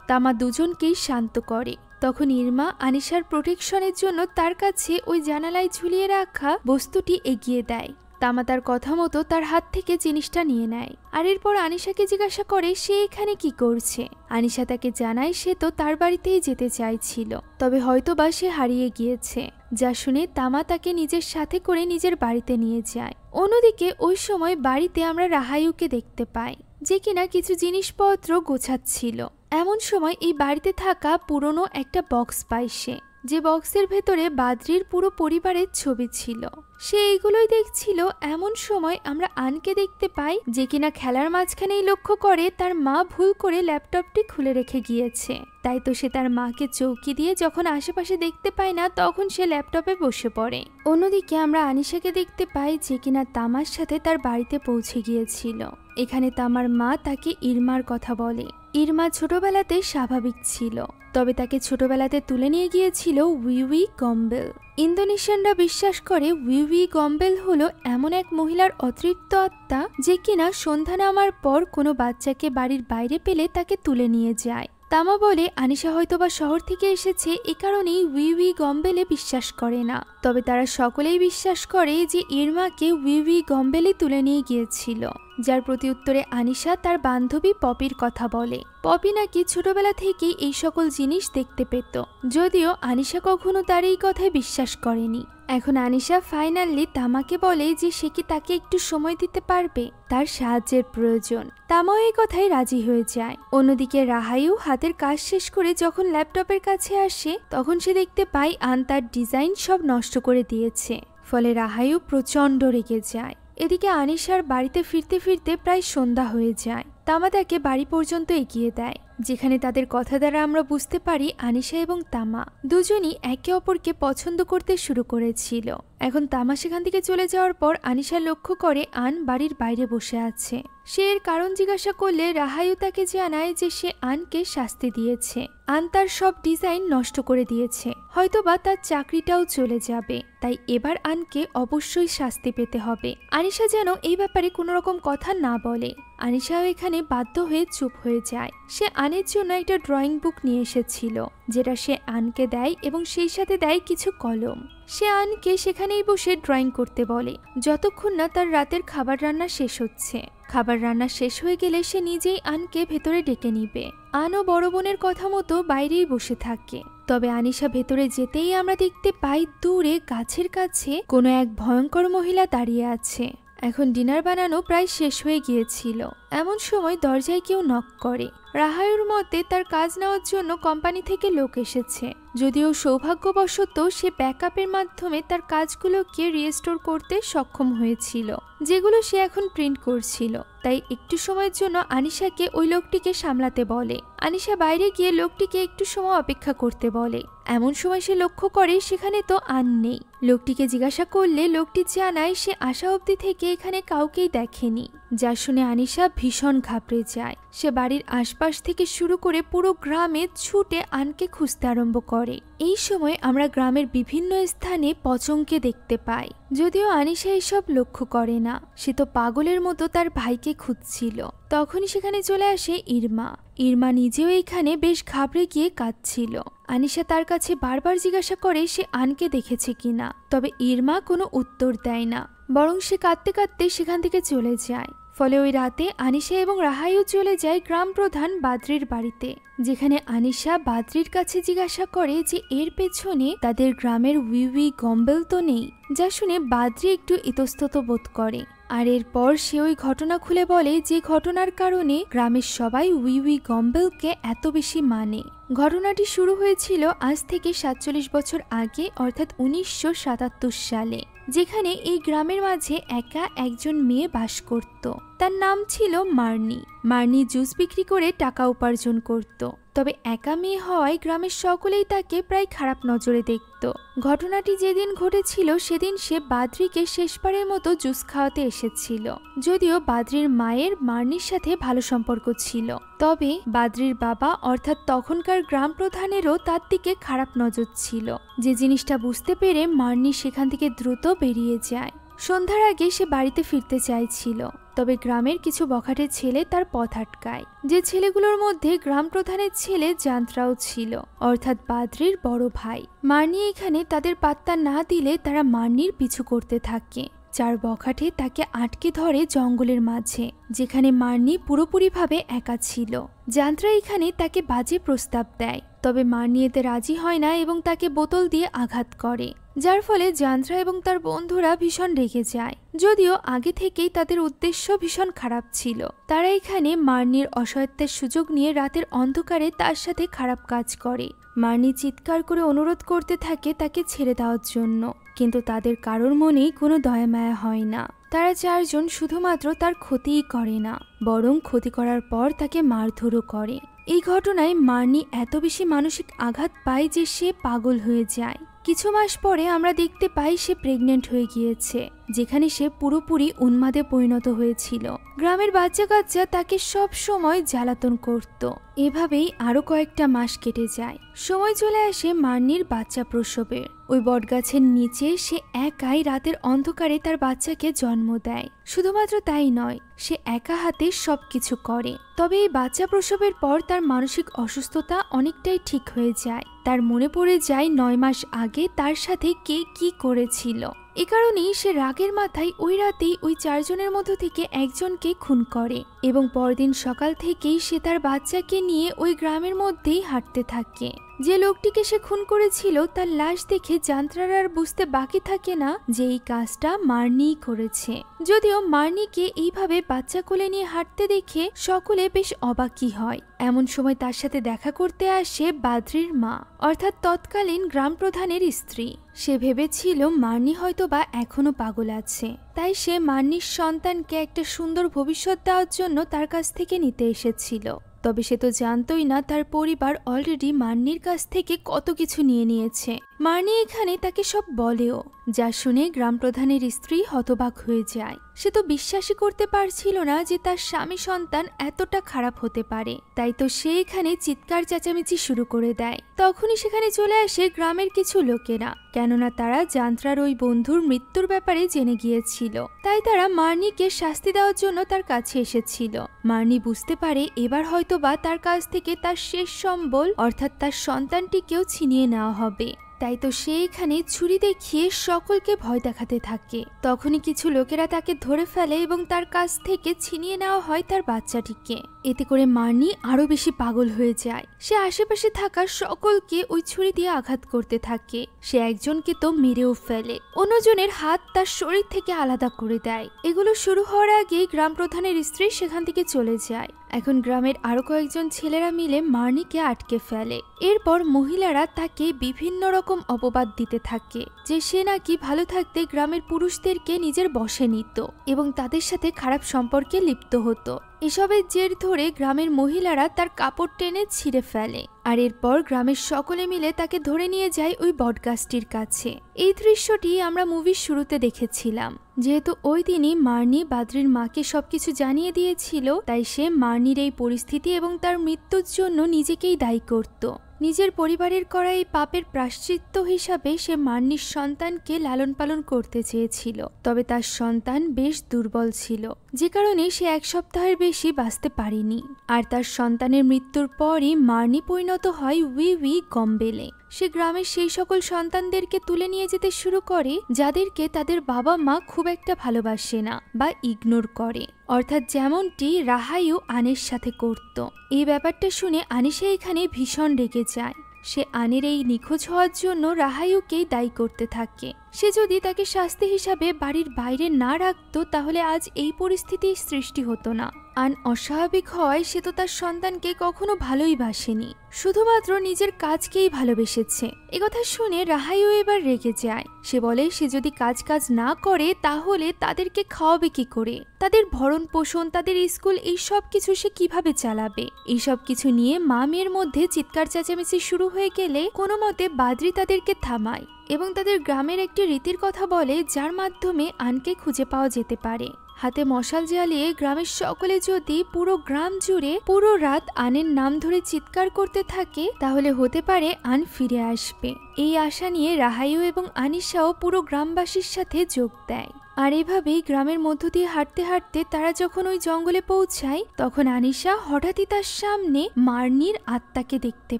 তামা দুজনকেই শান্ত করে। তখন ইরমা আনিশার প্রোটেকশনের জন্য তার কাছে ওই জানালায় ঝুলিয়ে রাখা বস্তুটি এগিয়ে দেয়। তামা তার কথা মতো তার হাত থেকে জিনিসটা নিয়ে নেয়। আর এরপর আনিশাকে জিজ্ঞাসা করে সে এখানে কি করছে। আনিশা তাকে জানায় সে তো তার বাড়িতেই যেতে চাইছিল, তবে হয়তোবা সে হারিয়ে গিয়েছে। যা শুনে তামা তাকে নিজের সাথে করে নিজের বাড়িতে নিয়ে যায়। অন্যদিকে ওই সময় বাড়িতে আমরা রাহায়ুকে দেখতে পাই, যে কিনা কিছু জিনিসপত্র গোছাচ্ছিল। এমন সময় এই বাড়িতে থাকা পুরনো একটা বক্স পায় সে, যে বক্সের ভেতরে বাদ্রির পুরো পরিবারের ছবি ছিল। সে এইগুলোই দেখছিল। এমন সময় আমরা আনকে দেখতে পাই, যে কিনা খেলার মাঝখানেই লক্ষ্য করে তার মা ভুল করে ল্যাপটপটি খুলে রেখে গিয়েছে। তাই তো সে তার মাকে চৌকি দিয়ে যখন আশেপাশে দেখতে পায় না, তখন সে ল্যাপটপে বসে পড়ে। অন্যদিকে আমরা আনিশাকে দেখতে পাই, যে কিনা তামার সাথে তার বাড়িতে পৌঁছে গিয়েছিল। এখানে তামার মা তাকে ইরমার কথা বলে। ইরমা ছোটবেলাতে স্বাভাবিক ছিল, তবে তাকে ছোটবেলাতে তুলে নিয়ে গিয়েছিল উইউই গম্বেল। ইন্দোনেশিয়ানরা বিশ্বাস করে উইউই গম্বেল হলো এমন এক মহিলার অতৃপ্ত আত্মা, যে কিনা সন্ধ্যা নামার পর কোনো বাচ্চাকে বাড়ির বাইরে পেলে তাকে তুলে নিয়ে যায়। তামা বলে আনিশা হয়তোবা শহর থেকে এসেছে, এ কারণেই উইউই গম্বেলে বিশ্বাস করে না। তবে তারা সকলেই বিশ্বাস করে যে ইরমাকে উইউই গম্বেলে তুলে নিয়ে গিয়েছিল। যার প্রতি উত্তরে আনিশা তার বান্ধবী পপির কথা বলে। পপি নাকি ছোটবেলা থেকেই এই সকল জিনিস দেখতে পেত, যদিও আনিশা কখনো তার এই কথায় বিশ্বাস করেনি। এখন আনিশা ফাইনালি তামাকে বলে যে সে কি তাকে একটু সময় দিতে পারবে, তার সাহায্যের প্রয়োজন। তামাও এই কথায় রাজি হয়ে যায়। অন্যদিকে রাহায়ু হাতের কাজ শেষ করে যখন ল্যাপটপের কাছে আসে, তখন সে দেখতে পায় আন তার ডিজাইন সব নষ্ট করে দিয়েছে। ফলে রাহায়ু প্রচণ্ড রেগে যায়। এদিকে আনিশার বাড়িতে ফিরতে ফিরতে প্রায় সন্ধ্যা হয়ে যায়। তামা তাকে বাড়ি পর্যন্ত এগিয়ে দেয়, যেখানে তাদের কথা দ্বারা আমরা বুঝতে পারি আনিশা এবং তামা দুজনই একে অপরকে পছন্দ করতে শুরু করেছিল। এখন তামা সেখান থেকে চলে যাওয়ার পর আনিশা লক্ষ্য করে আন বাড়ির বাইরে বসে আছে। সে এর কারণ জিজ্ঞাসা করলে রাহায়ু তাকে জানায় যে সে আনকে শাস্তি দিয়েছে। আন তার সব ডিজাইন নষ্ট করে দিয়েছে, হয়তোবা তার চাকরিটাও চলে যাবে। তাই এবার আনকে অবশ্যই শাস্তি পেতে হবে। আনিশা যেন এই ব্যাপারে কোনো রকম কথা না বলে। আনিশাও এখানে বাধ্য হয়ে চুপ হয়ে যায়। সে আনের জন্য একটা ড্রয়িং বুক নিয়ে এসেছিল, যেটা সে আনকে দেয় এবং সেই সাথে দেয় কিছু কলম। সে আনকে সেখানেই বসে ড্রয়িং করতে বলে, যতক্ষণ না তার রাতের খাবার রান্না শেষ হচ্ছে। খাবার রান্না শেষ হয়ে গেলে সে নিজেই আনকে ভেতরে ডেকে নিবে। আনও বড় বোনের কথা মতো বাইরেই বসে থাকে। তবে আনিশা ভেতরে যেতেই আমরা দেখতে পাই দূরে গাছের কাছে কোনো এক ভয়ঙ্কর মহিলা দাঁড়িয়ে আছে। এখন ডিনার বানানো প্রায় শেষ হয়ে গিয়েছিল। এমন সময় দরজায় কেউ নক করে। রাহায়ুর মতে তার কাজ নেওয়ার জন্য কোম্পানি থেকে লোক এসেছে, যদিও সৌভাগ্যবশত সে ব্যাকআপের মাধ্যমে তার কাজগুলোকে রিস্টোর করতে সক্ষম হয়েছিল, যেগুলো সে এখন প্রিন্ট করছিল। তাই একটু সময়ের জন্য আনিশাকে ওই লোকটিকে সামলাতে বলে। আনিশা বাইরে গিয়ে লোকটিকে একটু সময় অপেক্ষা করতে বলে। এমন সময় সে লক্ষ্য করে সেখানে তো আন নেই। লোকটিকে জিজ্ঞাসা করলে লোকটি জানায় সে আসা অবধি থেকে এখানে কাউকেই দেখেনি। যা শুনে আনিশা ভীষণ ঘাবড়ে যায়। সে বাড়ির আশপাশ থেকে শুরু করে পুরো গ্রামে ছুটে আনকে খুঁজতে আরম্ভ করে। এই সময় আমরা গ্রামের বিভিন্ন স্থানে পচংকে দেখতে পাই, যদিও আনিশা এসব লক্ষ্য করে না। সে তো পাগলের মতো তার ভাইকে খুঁজছিল। তখনই সেখানে চলে আসে ইরমা। ইরমা নিজেও এখানে বেশ ঘাবড়ে গিয়ে কাঁদছিল। আনিশা তার কাছে বারবার জিজ্ঞাসা করে সে আনকে দেখেছে কিনা, তবে ইরমা কোনো উত্তর দেয় না, বরং সে কাঁদতে কাঁদতে সেখান থেকে চলে যায়। ফলে ওই রাতে আনিশা এবং রাহায়ু চলে যায় গ্রাম প্রধান বাদ্রির বাড়িতে, যেখানে আনিশা বাদ্রির কাছে জিজ্ঞাসা করে যে এর পেছনে তাদের গ্রামের উইউই গম্বেল তো নেই। যা শুনে বাদ্রি একটু ইতস্তত বোধ করে। আর এরপর সে ওই ঘটনা খুলে বলে যে ঘটনার কারণে গ্রামের সবাই উই উই গম্বেলকে এত বেশি মানে। ঘটনাটি শুরু হয়েছিল আজ থেকে ৪৭ বছর আগে, অর্থাৎ ১৯৭৭ সালে, যেখানে এই গ্রামের মাঝে একা একজন মেয়ে বাস করত। তার নাম ছিল মার্নি। মার্নি জুস বিক্রি করে টাকা উপার্জন করত। তবে একা মেয়ে হওয়ায় গ্রামের সকলেই তাকে প্রায় খারাপ নজরে দেখত। ঘটনাটি যেদিন ঘটেছিল সেদিন সে বাদ্রিকে শেষবারের মতো জুস খাওয়াতে এসেছিল। যদিও বাদ্রির মায়ের মার্নির সাথে ভালো সম্পর্ক ছিল, তবে বাদ্রির বাবা অর্থাৎ তখনকার গ্রাম প্রধানেরও তার দিকে খারাপ নজর ছিল। যে জিনিসটা বুঝতে পেরে মার্নি সেখান থেকে দ্রুত বেরিয়ে যায়। সন্ধ্যার আগে সে বাড়িতে ফিরতে চাইছিল, তবে গ্রামের কিছু বখাটে ছেলে তার পথ আটকায়। যে ছেলেগুলোর মধ্যে গ্রাম প্রধানের ছেলে জান্ত্রাও ছিল, অর্থাৎ বাদ্রির বড় ভাই। মার্নি এখানে তাদের পাত্তা না দিলে তারা মার্নির পিছু করতে থাকে। চার বখাটে তাকে আটকে ধরে জঙ্গলের মাঝে, যেখানে মার্নি পুরোপুরিভাবে একা ছিল। জান্ত্রা এখানে তাকে বাজে প্রস্তাব দেয়, তবে মার্নি এতে রাজি হয় না এবং তাকে বোতল দিয়ে আঘাত করে, যার ফলে জান্ত্রা এবং তার বন্ধুরা ভীষণ রেগে যায়। যদিও আগে থেকেই তাদের উদ্দেশ্য ভীষণ খারাপ ছিল। তারা এখানে মার্নির অসহায়ত্বের সুযোগ নিয়ে রাতের অন্ধকারে তার সাথে খারাপ কাজ করে। মার্নি চিৎকার করে অনুরোধ করতে থাকে তাকে ছেড়ে দেওয়ার জন্য, কিন্তু তাদের কারোর মনেই কোনো দয়া মায়া হয় না। তারা চারজন শুধুমাত্র তার ক্ষতিই করে না, বরং ক্ষতি করার পর তাকে মারধরও করে। এই ঘটনায় মার্নি এত বেশি মানসিক আঘাত পায় যে সে পাগল হয়ে যায়। কিছু মাস পরে আমরা দেখতে পাই সে প্রেগনেন্ট হয়ে গিয়েছে, যেখানে সে পুরোপুরি উন্মাদে পরিণত হয়েছিল। গ্রামের বাচ্চা কাচ্চা তাকে সব সময় জ্বালাতন করত। এভাবেই আরো কয়েকটা মাস কেটে যায়। সময় চলে আসে মার্নির বাচ্চা প্রসবের। ওই বটগাছের নিচে সে একাই রাতের অন্ধকারে তার বাচ্চাকে জন্ম দেয়। শুধুমাত্র তাই নয়, সে একা হাতে সবকিছু করে। তবে এই বাচ্চা প্রসবের পর তার মানসিক অসুস্থতা অনেকটাই ঠিক হয়ে যায়। তার মনে পড়ে যায় ৯ মাস আগে তার সাথে কে কি করেছিল। এ কারণেই সে রাগের মাথায় ওই রাতেই ওই চারজনের মধ্য থেকে একজনকে খুন করে এবং পরদিন সকাল থেকেই সে তার বাচ্চাকে নিয়ে ওই গ্রামের মধ্যেই হাঁটতে থাকে। যে লোকটিকে সে খুন করেছিল তার লাশ দেখে জান্ত্রার আর বুঝতে বাকি থাকে না যে এই কাজটা মার্নিই করেছে। যদিও মার্নিকে এইভাবে বাচ্চা কোলে নিয়ে হাঁটতে দেখে সকলে বেশ অবাকই হয়। এমন সময় তার সাথে দেখা করতে আসে বাদ্রির মা, অর্থাৎ তৎকালীন গ্রাম প্রধানের স্ত্রী। সে ভেবেছিল মার্নি হয়তো বা এখনো পাগল আছে, তাই সে মার্নির সন্তানকে একটা সুন্দর ভবিষ্যৎ দেওয়ার জন্য তার কাছ থেকে নিতে এসেছিল। তবে সে তো জানতই না তার পরিবার অলরেডি মার্নির কাছ থেকে কত কিছু নিয়ে নিয়েছে। মার্নি এখানে তাকে সব বলেও, যা শুনে গ্রাম প্রধানের স্ত্রী হতবাক হয়ে যায়। সে তো বিশ্বাসই করতে পারছিল না যে তার স্বামী সন্তান এতটা খারাপ হতে পারে। তাই তো সে এখানে চিৎকার চেঁচামেচি শুরু করে দেয়। তখনই সেখানে চলে আসে গ্রামের কিছু লোকেরা, কেননা তারা জান্ত্রার ওই বন্ধুর মৃত্যুর ব্যাপারে জেনে গিয়েছিল। তাই তারা মার্নিকে শাস্তি দেওয়ার জন্য তার কাছে এসেছিল। মার্নি বুঝতে পারে এবার হয়তোবা তার কাছ থেকে তার শেষ সম্বল অর্থাৎ তার সন্তানটিকেও ছিনিয়ে নেওয়া হবে। তাই তো সে এখানে ছুরি দেখিয়ে সকলকে ভয় দেখাতে থাকে। তখনই কিছু লোকেরা তাকে ধরে ফেলে এবং তার কাছ থেকে ছিনিয়ে নেওয়া হয় তার বাচ্চাটিকে। এতে করে মার্নি আরো বেশি পাগল হয়ে যায়। সে আশেপাশে থাকা সকলকে ওই ছুরি দিয়ে আঘাত করতে থাকে। সে একজনকে তো মেরেও ফেলে, অন্যজনের হাত তার শরীর থেকে আলাদা করে দেয়। এগুলো শুরু হওয়ার আগেই গ্রাম প্রধানের স্ত্রী সেখান থেকে চলে যায়। এখন গ্রামের আরো কয়েকজন ছেলেরা মিলে মার্নিকে আটকে ফেলে। এরপর মহিলারা তাকে বিভিন্ন রকম অপবাদ দিতে থাকে যে সে নাকি ভালো থাকতে গ্রামের পুরুষদেরকে নিজের বশে নিত এবং তাদের সাথে খারাপ সম্পর্কে লিপ্ত হতো। এসবের জের ধরে গ্রামের মহিলারা তার কাপড় টেনে ছিঁড়ে ফেলে। আর এরপর গ্রামের সকলে মিলে তাকে ধরে নিয়ে যায় ওই বটগাছটির কাছে। এই দৃশ্যটি আমরা মুভির শুরুতে দেখেছিলাম। যেহেতু ওই দিনই মার্নি বাদ্রির মাকে সবকিছু জানিয়ে দিয়েছিল, তাই সে মার্নির এই পরিস্থিতি এবং তার মৃত্যুর জন্য নিজেকেই দায়ী করত। নিজের পরিবারের করা এই পাপের প্রায়শ্চিত্ত হিসাবে সে মার্নির সন্তানকে লালন পালন করতে চেয়েছিল। তবে তার সন্তান বেশ দুর্বল ছিল, যে কারণে সে 1 সপ্তাহের বেশি বাঁচতে পারেনি। আর তার সন্তানের মৃত্যুর পরই মার্নি পরিণত হয় উই উই গম্বেলে। সে গ্রামের সেই সকল সন্তানদেরকে তুলে নিয়ে যেতে শুরু করে যাদেরকে তাদের বাবা মা খুব একটা ভালোবাসে না বা ইগনোর করে, অর্থাৎ যেমনটি রাহাইও আনের সাথে করত। এই ব্যাপারটা শুনে আনিশা এখানে ভীষণ রেগে যায়। সে আনের এই নিখোঁজ হওয়ার জন্য রাহাইউকেই দায়ী করতে থাকে। সে যদি তাকে শাস্তি হিসাবে বাড়ির বাইরে না রাখত তাহলে আজ এই পরিস্থিতির সৃষ্টি হতো না। আন অস্বাভাবিক হওয়ায় সে তো তার সন্তানকে কখনো ভালোই বাসেনি, শুধুমাত্র নিজের কাজকেই ভালোবেসেছে। একথা শুনে রাহাইউ এবার রেগে যায়। সে বলে সে যদি কাজ না করে তাহলে তাদেরকে খাওয়াবে কি করে, তাদের ভরণ পোষণ, তাদের স্কুল, এই সব কিছু সে কিভাবে চালাবে। এইসব কিছু নিয়ে মা মেয়ের মধ্যে চিৎকার চেঁচামেচি শুরু হয়ে গেলে কোনো মতে বাদ্রি তাদেরকে থামায় এবং তাদের গ্রামের একটি রীতির কথা বলে যার মাধ্যমে আনকে খুঁজে পাওয়া যেতে পারে। হাতে মশাল জ্বালিয়ে গ্রামের সকলে যদি পুরো গ্রাম জুড়ে পুরো রাত আনের নাম ধরে চিৎকার করতে থাকে তাহলে হতে পারে আন ফিরে আসবে। এই আশা নিয়ে রাহাইউ এবং আনিশাও পুরো গ্রামবাসীর সাথে যোগ দেয়। আর এভাবেই গ্রামের মধ্য দিয়ে হাঁটতে হাঁটতে তারা যখন ওই জঙ্গলে পৌঁছায় তখন আনিশা হঠাৎই তার সামনে মার্নির আত্মাকে দেখতে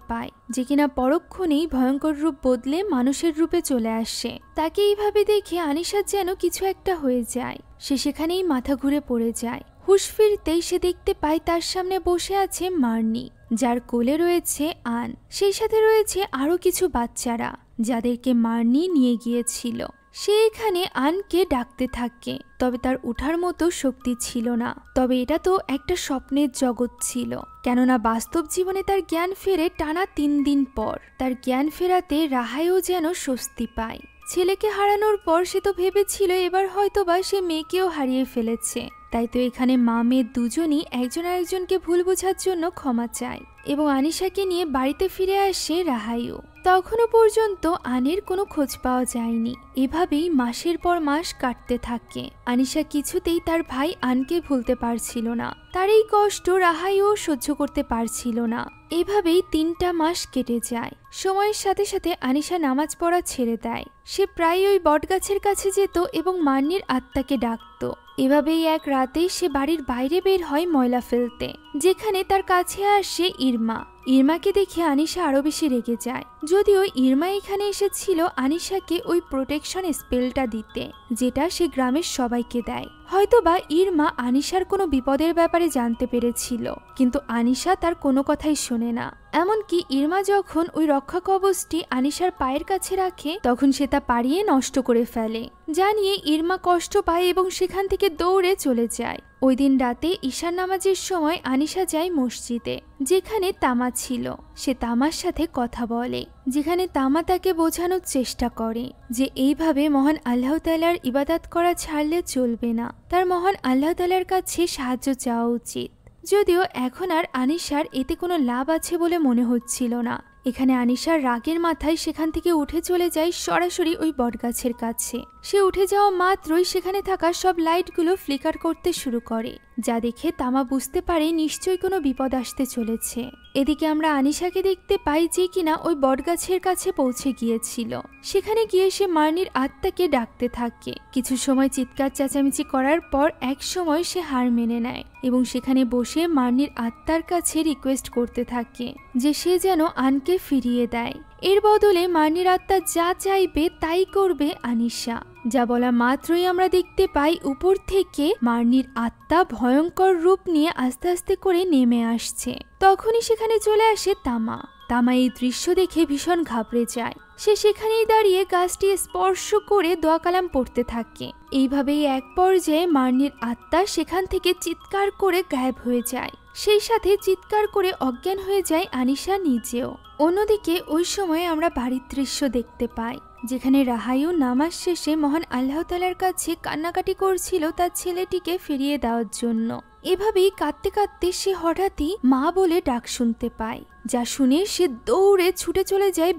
পায়, যে কিনা পরক্ষণেই ভয়ঙ্কর রূপ বদলে মানুষের রূপে চলে আসে। তাকে এইভাবে দেখে আনিশার যেন কিছু একটা হয়ে যায়। সে সেখানেই মাথা ঘুরে পড়ে যায়। হুঁশ ফিরতেই সে দেখতে পায় তার সামনে বসে আছে মার্নি, যার কোলে রয়েছে আন। সেই সাথে রয়েছে আরো কিছু বাচ্চারা যাদেরকে মার্নি নিয়ে গিয়েছিল। সে এখানে আনকে ডাকতে থাকে, তবে তার উঠার মতো শক্তি ছিল না। তবে এটা তো একটা স্বপ্নের জগৎ ছিল, কেননা বাস্তব জীবনে তার জ্ঞান ফেরে টানা 3 দিন পর। তার জ্ঞান ফেরাতে রাহাইও যেন স্বস্তি পায়। ছেলেকে হারানোর পর সে তো ভেবেছিল এবার হয়তোবা সে মেয়েকেও হারিয়ে ফেলেছে। তাই তো এখানে মা মেয়ে দুজনই একজন আরেকজনকে ভুল বোঝার জন্য ক্ষমা চায় এবং আনিশাকে নিয়ে বাড়িতে ফিরে আসে রাহাইও। তখনও পর্যন্ত আনের কোনো খোঁজ পাওয়া যায়নি। এভাবেই মাসের পর মাস কাটতে থাকে। আনিশা কিছুতেই তার ভাই আনকে ভুলতে পারছিল না। তার এই কষ্ট রাহাইও সহ্য করতে পারছিল না। এভাবেই 3টা মাস কেটে যায়। সময়ের সাথে সাথে আনিশা নামাজ পড়া ছেড়ে দেয়। সে প্রায় ওই বটগাছের কাছে যেত এবং মার্নির আত্মাকে ডাকত। এভাবেই এক রাতে সে বাড়ির বাইরে বের হয় ময়লা ফেলতে, যেখানে তার কাছে আসে ইরমা। ইরমাকে দেখে আনিশা আরো বেশি রেগে যায়। যদিও ইরমা এখানে এসেছিল আনিশাকে ওই প্রোটেকশন স্পেলটা দিতে, যেটা সে গ্রামের সবাইকে দেয়। হয়তোবা ইরমা আনিশার কোনো বিপদের ব্যাপারে জানতে পেরেছিল, কিন্তু আনিশা তার কোনো কথাই শোনে না। এমনকি ইরমা যখন ওই রক্ষা কবচটি আনিশার পায়ের কাছে রাখে তখন সে তা পাড়িয়ে নষ্ট করে ফেলে, যা নিয়ে ইরমা কষ্ট পায় এবং সেখান থেকে দৌড়ে চলে যায়। ওই দিন রাতে ঈশার নামাজের সময় আনিশা যায় মসজিদে, যেখানে তামা ছিল। সে তামার সাথে কথা বলে, যেখানে তামা তাকে বোঝানোর চেষ্টা করে যে এইভাবে মহান আল্লাহ তাআলার ইবাদত করা ছাড়লে চলবে না, তার মহান আল্লাহ তাআলার কাছে সাহায্য চাওয়া উচিত। যদিও এখন আর আনিশার এতে কোনো লাভ আছে বলে মনে হচ্ছিল না। এখানে আনিশার রাগের মাথায় সেখান থেকে উঠে চলে যায় সরাসরি ওই বটগাছের কাছে। সে উঠে যাওয়া মাত্রই সেখানে থাকা সব লাইটগুলো ফ্লিকার করতে শুরু করে, যা দেখে তামা বুঝতে পারে নিশ্চয়ই কোনো বিপদ আসতে চলেছে। এদিকে আমরা আনিশাকে দেখতে পাই যে কিনা ওই বটগাছের কাছে পৌঁছে গিয়েছিল। সেখানে গিয়ে সে মার্নির আত্মাকে ডাকতে থাকে। কিছু সময় চিৎকার চেঁচামেচি করার পর এক সময় সে হার মেনে নেয় এবং সেখানে বসে মার্নির আত্মার কাছে রিকোয়েস্ট করতে থাকে যে সে যেন আনকে ফিরিয়ে দেয়। এর বদলে মার্নির আত্মা যা চাইবে তাই করবে আনিশা। যা বলা মাত্রই আমরা দেখতে পাই উপর থেকে মার্নির আত্মা ভয়ঙ্কর রূপ নিয়ে আস্তে আস্তে করে নেমে আসছে। তখনই সেখানে চলে আসে তামা। তামা এই দৃশ্য দেখে ভীষণ ঘাবড়ে যায়। সে সেখানেই দাঁড়িয়ে গাছটি স্পর্শ করে দোয়া কালাম পড়তে থাকে। এইভাবেই এক পর্যায়ে মার্নির আত্মা সেখান থেকে চিৎকার করে গায়েব হয়ে যায়। সেই সাথে চিৎকার করে অজ্ঞান হয়ে যায় আনিশা নিজেও। অন্যদিকে ওই সময় আমরা বাড়ির দৃশ্য দেখতে পাই, যেখানে রাহাইউ নামাজ শেষে মহান আল্লাহ তাআলার কাছে কান্নাকাটি করছিল তার ছেলেটিকে ফিরিয়ে দেওয়ার জন্য। এভাবেই কাঁদতে কাঁদতে সে হঠাৎই মা বলে ডাক শুনতে পায়, যা শুনে সে দৌড়ে ছুটে চলে যায়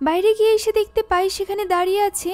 বাইরে গিয়ে এসে দেখতে পায় সেখানে দাঁড়িয়ে আছে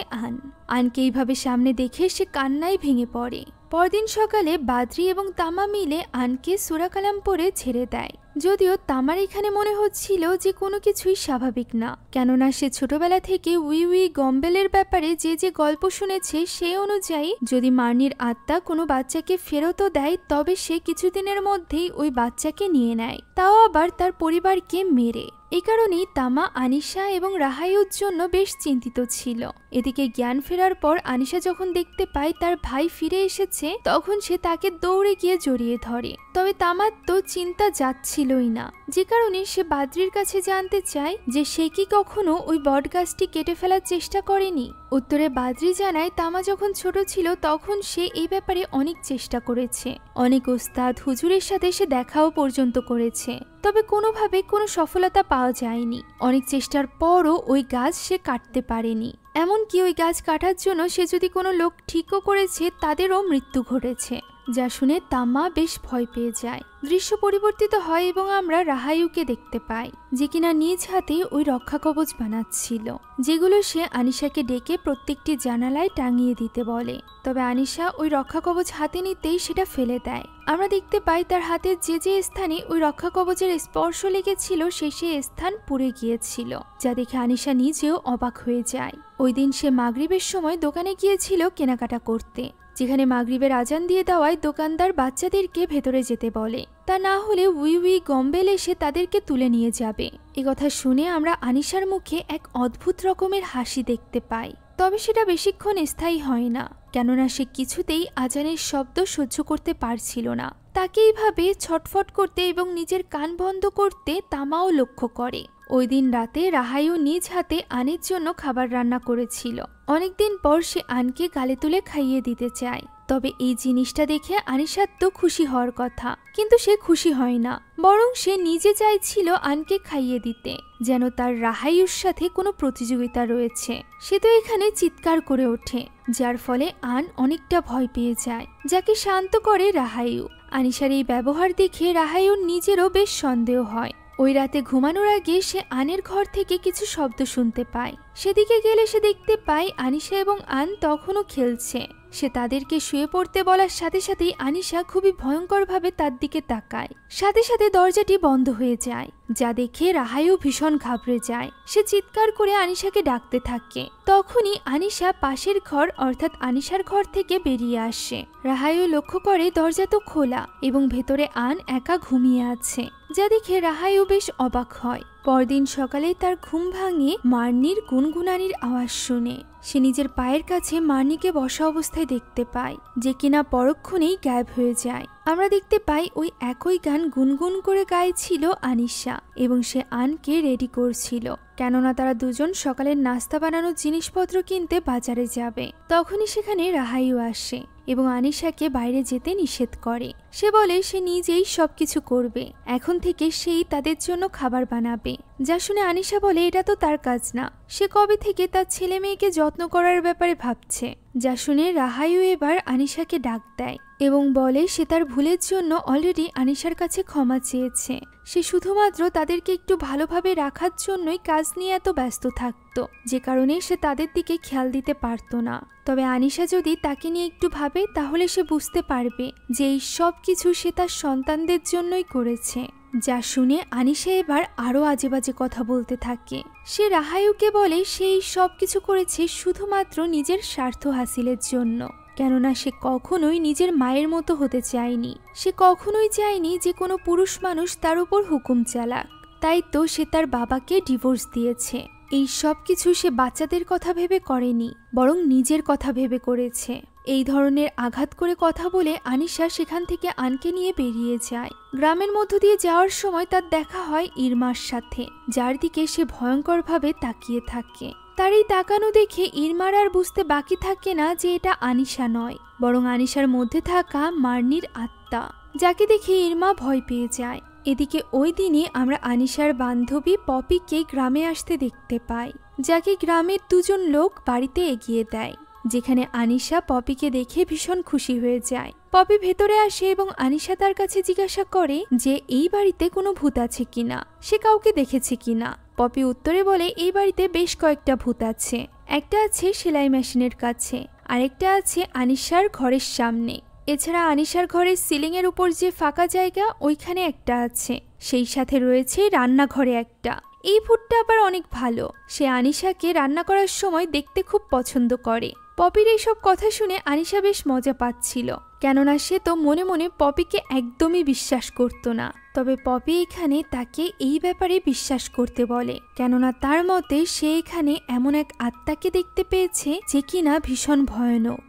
আনকে এইভাবে সামনে দেখে সে কান্নায় ভেঙে পড়ে। পরদিন সকালে বাদ্রি এবং তামা মিলে আনকে সূরা কালাম পড়ে ছেড়ে দেয়। যদিও তামার এখানে মনে হচ্ছিল যে কোনো কিছুই স্বাভাবিক না, কেননা সে ছোটবেলা থেকে উই গম্বেলের ব্যাপারে যে গল্প শুনেছে সেই অনুযায়ী যদি মার্নির আত্মা কোনো বাচ্চাকে ফেরতও দেয় তবে সে কিছুদিনের মধ্যেই ওই বাচ্চাকে নিয়ে নেয়, তাও আবার তার পরিবারকে মেরে। এই কারণেই তামা আনিশা এবং রাহাইউর জন্য বেশ চিন্তিত ছিল। এদিকে জ্ঞান ফেরার পর আনিশা যখন দেখতে পায় তার ভাই ফিরে এসেছে, তখন সে তাকে দৌড়ে গিয়ে জড়িয়ে ধরে। তবে তামার তো চিন্তা যাচ্ছিলই না, যে কারণে সে বাদ্রির কাছে জানতে চায় যে সে কি কখনো ওই বটগাছটি কেটে ফেলার চেষ্টা করেনি। উত্তরে বাদ্রি জানায় তামা যখন ছোট ছিল তখন সে এই ব্যাপারে অনেক চেষ্টা করেছে, অনেক ওস্তাদ হুজুরের সাথে সে দেখাও পর্যন্ত করেছে, তবে কোনোভাবে কোনো সফলতা পাওয়া যায়নি। অনেক চেষ্টার পরও ওই গাছ সে কাটতে পারেনি। এমনকি ওই গাছ কাটার জন্য সে যদি কোনো লোক ঠিকও করেছে তাদেরও মৃত্যু ঘটেছে, যা শুনে তামা বেশ ভয় পেয়ে যায়। দৃশ্য পরিবর্তিত হয় এবং আমরা রাহাইউকে দেখতে পাই, যে কিনা নিজ হাতে ওই রক্ষা কবচ বানাচ্ছিল, যেগুলো সে আনিশাকে ডেকে প্রত্যেকটি জানালায় টাঙিয়ে দিতে বলে। তবে আনিশা ওই রক্ষা কবচ হাতে নিতেই সেটা ফেলে দেয়। আমরা দেখতে পাই তার হাতের যে যে স্থানে ওই রক্ষা কবচের স্পর্শ লেগেছিল সে স্থান পুড়ে গিয়েছিল, যা দেখে আনিশা নিজেও অবাক হয়ে যায়। ওই দিন সে মাগরিবের সময় দোকানে গিয়েছিল কেনাকাটা করতে, যেখানে মাগরিবের আজান দিয়ে দেওয়ায় দোকানদার বাচ্চাদেরকে ভেতরে যেতে বলে, তা না হলে উই উই গম্বেল এসে তাদেরকে তুলে নিয়ে যাবে। কথা শুনে আমরা আনিশার মুখে এক অদ্ভুত রকমের হাসি দেখতে পাই। তবে সেটা বেশিক্ষণ স্থায়ী হয় না, কেননা সে কিছুতেই আজানের শব্দ সহ্য করতে পারছিল না। তাকে এইভাবে ছটফট করতে এবং নিজের কান বন্ধ করতে তামাও লক্ষ্য করে। ওই দিন রাতে রাহাইও নিজ হাতে আনের জন্য খাবার রান্না করেছিল। অনেকদিন পর সে আনকে গালে তুলে খাইয়ে দিতে চায়। তবে এই জিনিসটা দেখে আনিশার তো খুশি হওয়ার কথা, কিন্তু সে খুশি হয় না, বরং সে নিজে চাইছিল আনকে খাইয়ে দিতে, যেন তার রাহাইউর সাথে কোনো প্রতিযোগিতা রয়েছে। সে তো এখানে চিৎকার করে ওঠে, যার ফলে আন অনেকটা ভয় পেয়ে যায়, যাকে শান্ত করে রাহাইউ। আনিশার এই ব্যবহার দেখে রাহাইউর নিজেরও বেশ সন্দেহ হয়। ওই রাতে ঘুমানোর আগে সে আনের ঘর থেকে কিছু শব্দ শুনতে পায়। সেদিকে গেলে সে দেখতে পায় আনিশা এবং আন তখনও খেলছে। সে তাদেরকে শুয়ে পড়তে বলার সাথে সাথেই আনিশা খুবই ভয়ঙ্করভাবে তার দিকে তাকায়। সাথে সাথে দরজাটি বন্ধ হয়ে যায়, যা দেখে রাহাইও ভীষণ ঘাবড়ে যায়। সে চিৎকার করে আনিশাকে ডাকতে থাকে। তখনই আনিশা পাশের ঘর অর্থাৎ আনিশার ঘর থেকে বেরিয়ে আসে। রাহাইও লক্ষ্য করে দরজা তো খোলা এবং ভেতরে আন একা ঘুমিয়ে আছে, যা দেখে রাহাইও বেশ অবাক হয়। পরদিন সকালে তার ঘুম ভাঙে মার্নির গুনগুনানির আওয়াজ শুনে। সে নিজের পায়ের কাছে মার্নিকে বসা অবস্থায় দেখতে পায়, যে কিনা পরক্ষণেই গায়েব হয়ে যায়। আমরা দেখতে পাই ওই একই গান গুনগুন করে গাইছিল আনিশা এবং সে আনকে রেডি করছিল, কেননা তারা দুজন সকালের নাস্তা বানানোর জিনিসপত্র কিনতে বাজারে যাবে। তখনই সেখানে রাহাইও আসে এবং আনিশাকে বাইরে যেতে নিষেধ করে। সে বলে সে নিজেই সবকিছু করবে, এখন থেকে সেই তাদের জন্য খাবার বানাবে। যা শুনে আনিশা বলে এটা তো তার কাজ না, সে কবে থেকে তার ছেলে মেয়েকে যত্ন করার ব্যাপারে ভাবছে। যা শুনে রাহাইও এবার আনিশাকে ডাক দেয় এবং বলে সে তার ভুলের জন্য অলরেডি আনিশার কাছে ক্ষমা চেয়েছে। সে শুধুমাত্র তাদেরকে একটু ভালোভাবে রাখার জন্যই কাজ নিয়ে এত ব্যস্ত থাকতো, যে কারণে সে তাদের দিকে খেয়াল দিতে পারত না। তবে আনিশা যদি তাকে নিয়ে একটু ভাবে তাহলে সে বুঝতে পারবে যে এই সব কিছু সে তার সন্তানদের জন্যই করেছে। যা শুনে আনিশা এবার আরো আজে বাজে কথা বলতে থাকে। সে রাহাইউকে বলে সে এই সব কিছু করেছে শুধুমাত্র নিজের স্বার্থ হাসিলের জন্য, কেননা সে কখনোই নিজের মায়ের মতো হতে চায়নি। সে কখনোই চায়নি যে কোনো পুরুষ মানুষ তার উপর হুকুম চালাক। তাই তো সে তার বাবাকে ডিভোর্স দিয়েছে। এই সব কিছু সে বাচ্চাদের কথা ভেবে করেনি, বরং নিজের কথা ভেবে করেছে। এই ধরনের আঘাত করে কথা বলে আনিশা সেখান থেকে আনকে নিয়ে বেরিয়ে যায়। গ্রামের মধ্য দিয়ে যাওয়ার সময় তার দেখা হয় ইরমার সাথে, যার দিকে সে ভয়ঙ্করভাবে তাকিয়ে থাকে। তার এই তাকানো দেখে ইরমার আর বুঝতে বাকি থাকে না যে এটা আনিশা নয়, বরং আনিশার মধ্যে থাকা মার্নির আত্মা, যাকে দেখে ইরমা ভয় পেয়ে যায়। এদিকে ওই দিনে আমরা আনিশার বান্ধবী পপিকে গ্রামে আসতে দেখতে পাই, যাকে গ্রামের দুজন লোক বাড়িতে এগিয়ে দেয়, যেখানে আনিশা পপিকে দেখে ভীষণ খুশি হয়ে যায়। পপি ভেতরে আসে এবং আনিশা তার কাছে জিজ্ঞাসা করে যে এই বাড়িতে কোনো ভূত আছে কিনা, সে কাউকে দেখেছে কিনা। পপি উত্তরে বলে এই বাড়িতে বেশ কয়েকটা ভূত আছে, একটা আছে সেলাই মেশিনের কাছে, আরেকটা আছে আনিশার ঘরের সামনে, এছাড়া আনিশার ঘরের সিলিং এর উপর যে ফাঁকা জায়গা ওইখানে একটা আছে, সেই সাথে রয়েছে রান্নাঘরে একটা। এই ভূতটা আবার অনেক ভালো, সে আনিশাকে রান্না করার সময় দেখতে খুব পছন্দ করে। পপির এইসব কথা শুনে আনিশা বেশ মজা পাচ্ছিল, কেননা সে তো মনে মনে পপিকে একদমই বিশ্বাস করত না। তবে পপি এখানে তাকে এই ব্যাপারে বিশ্বাস করতে বলে, কেননা তার মতে সে এখানে এমন এক আত্মাকে দেখতে পেয়েছে যে কিনা ভীষণ ভয়ানক,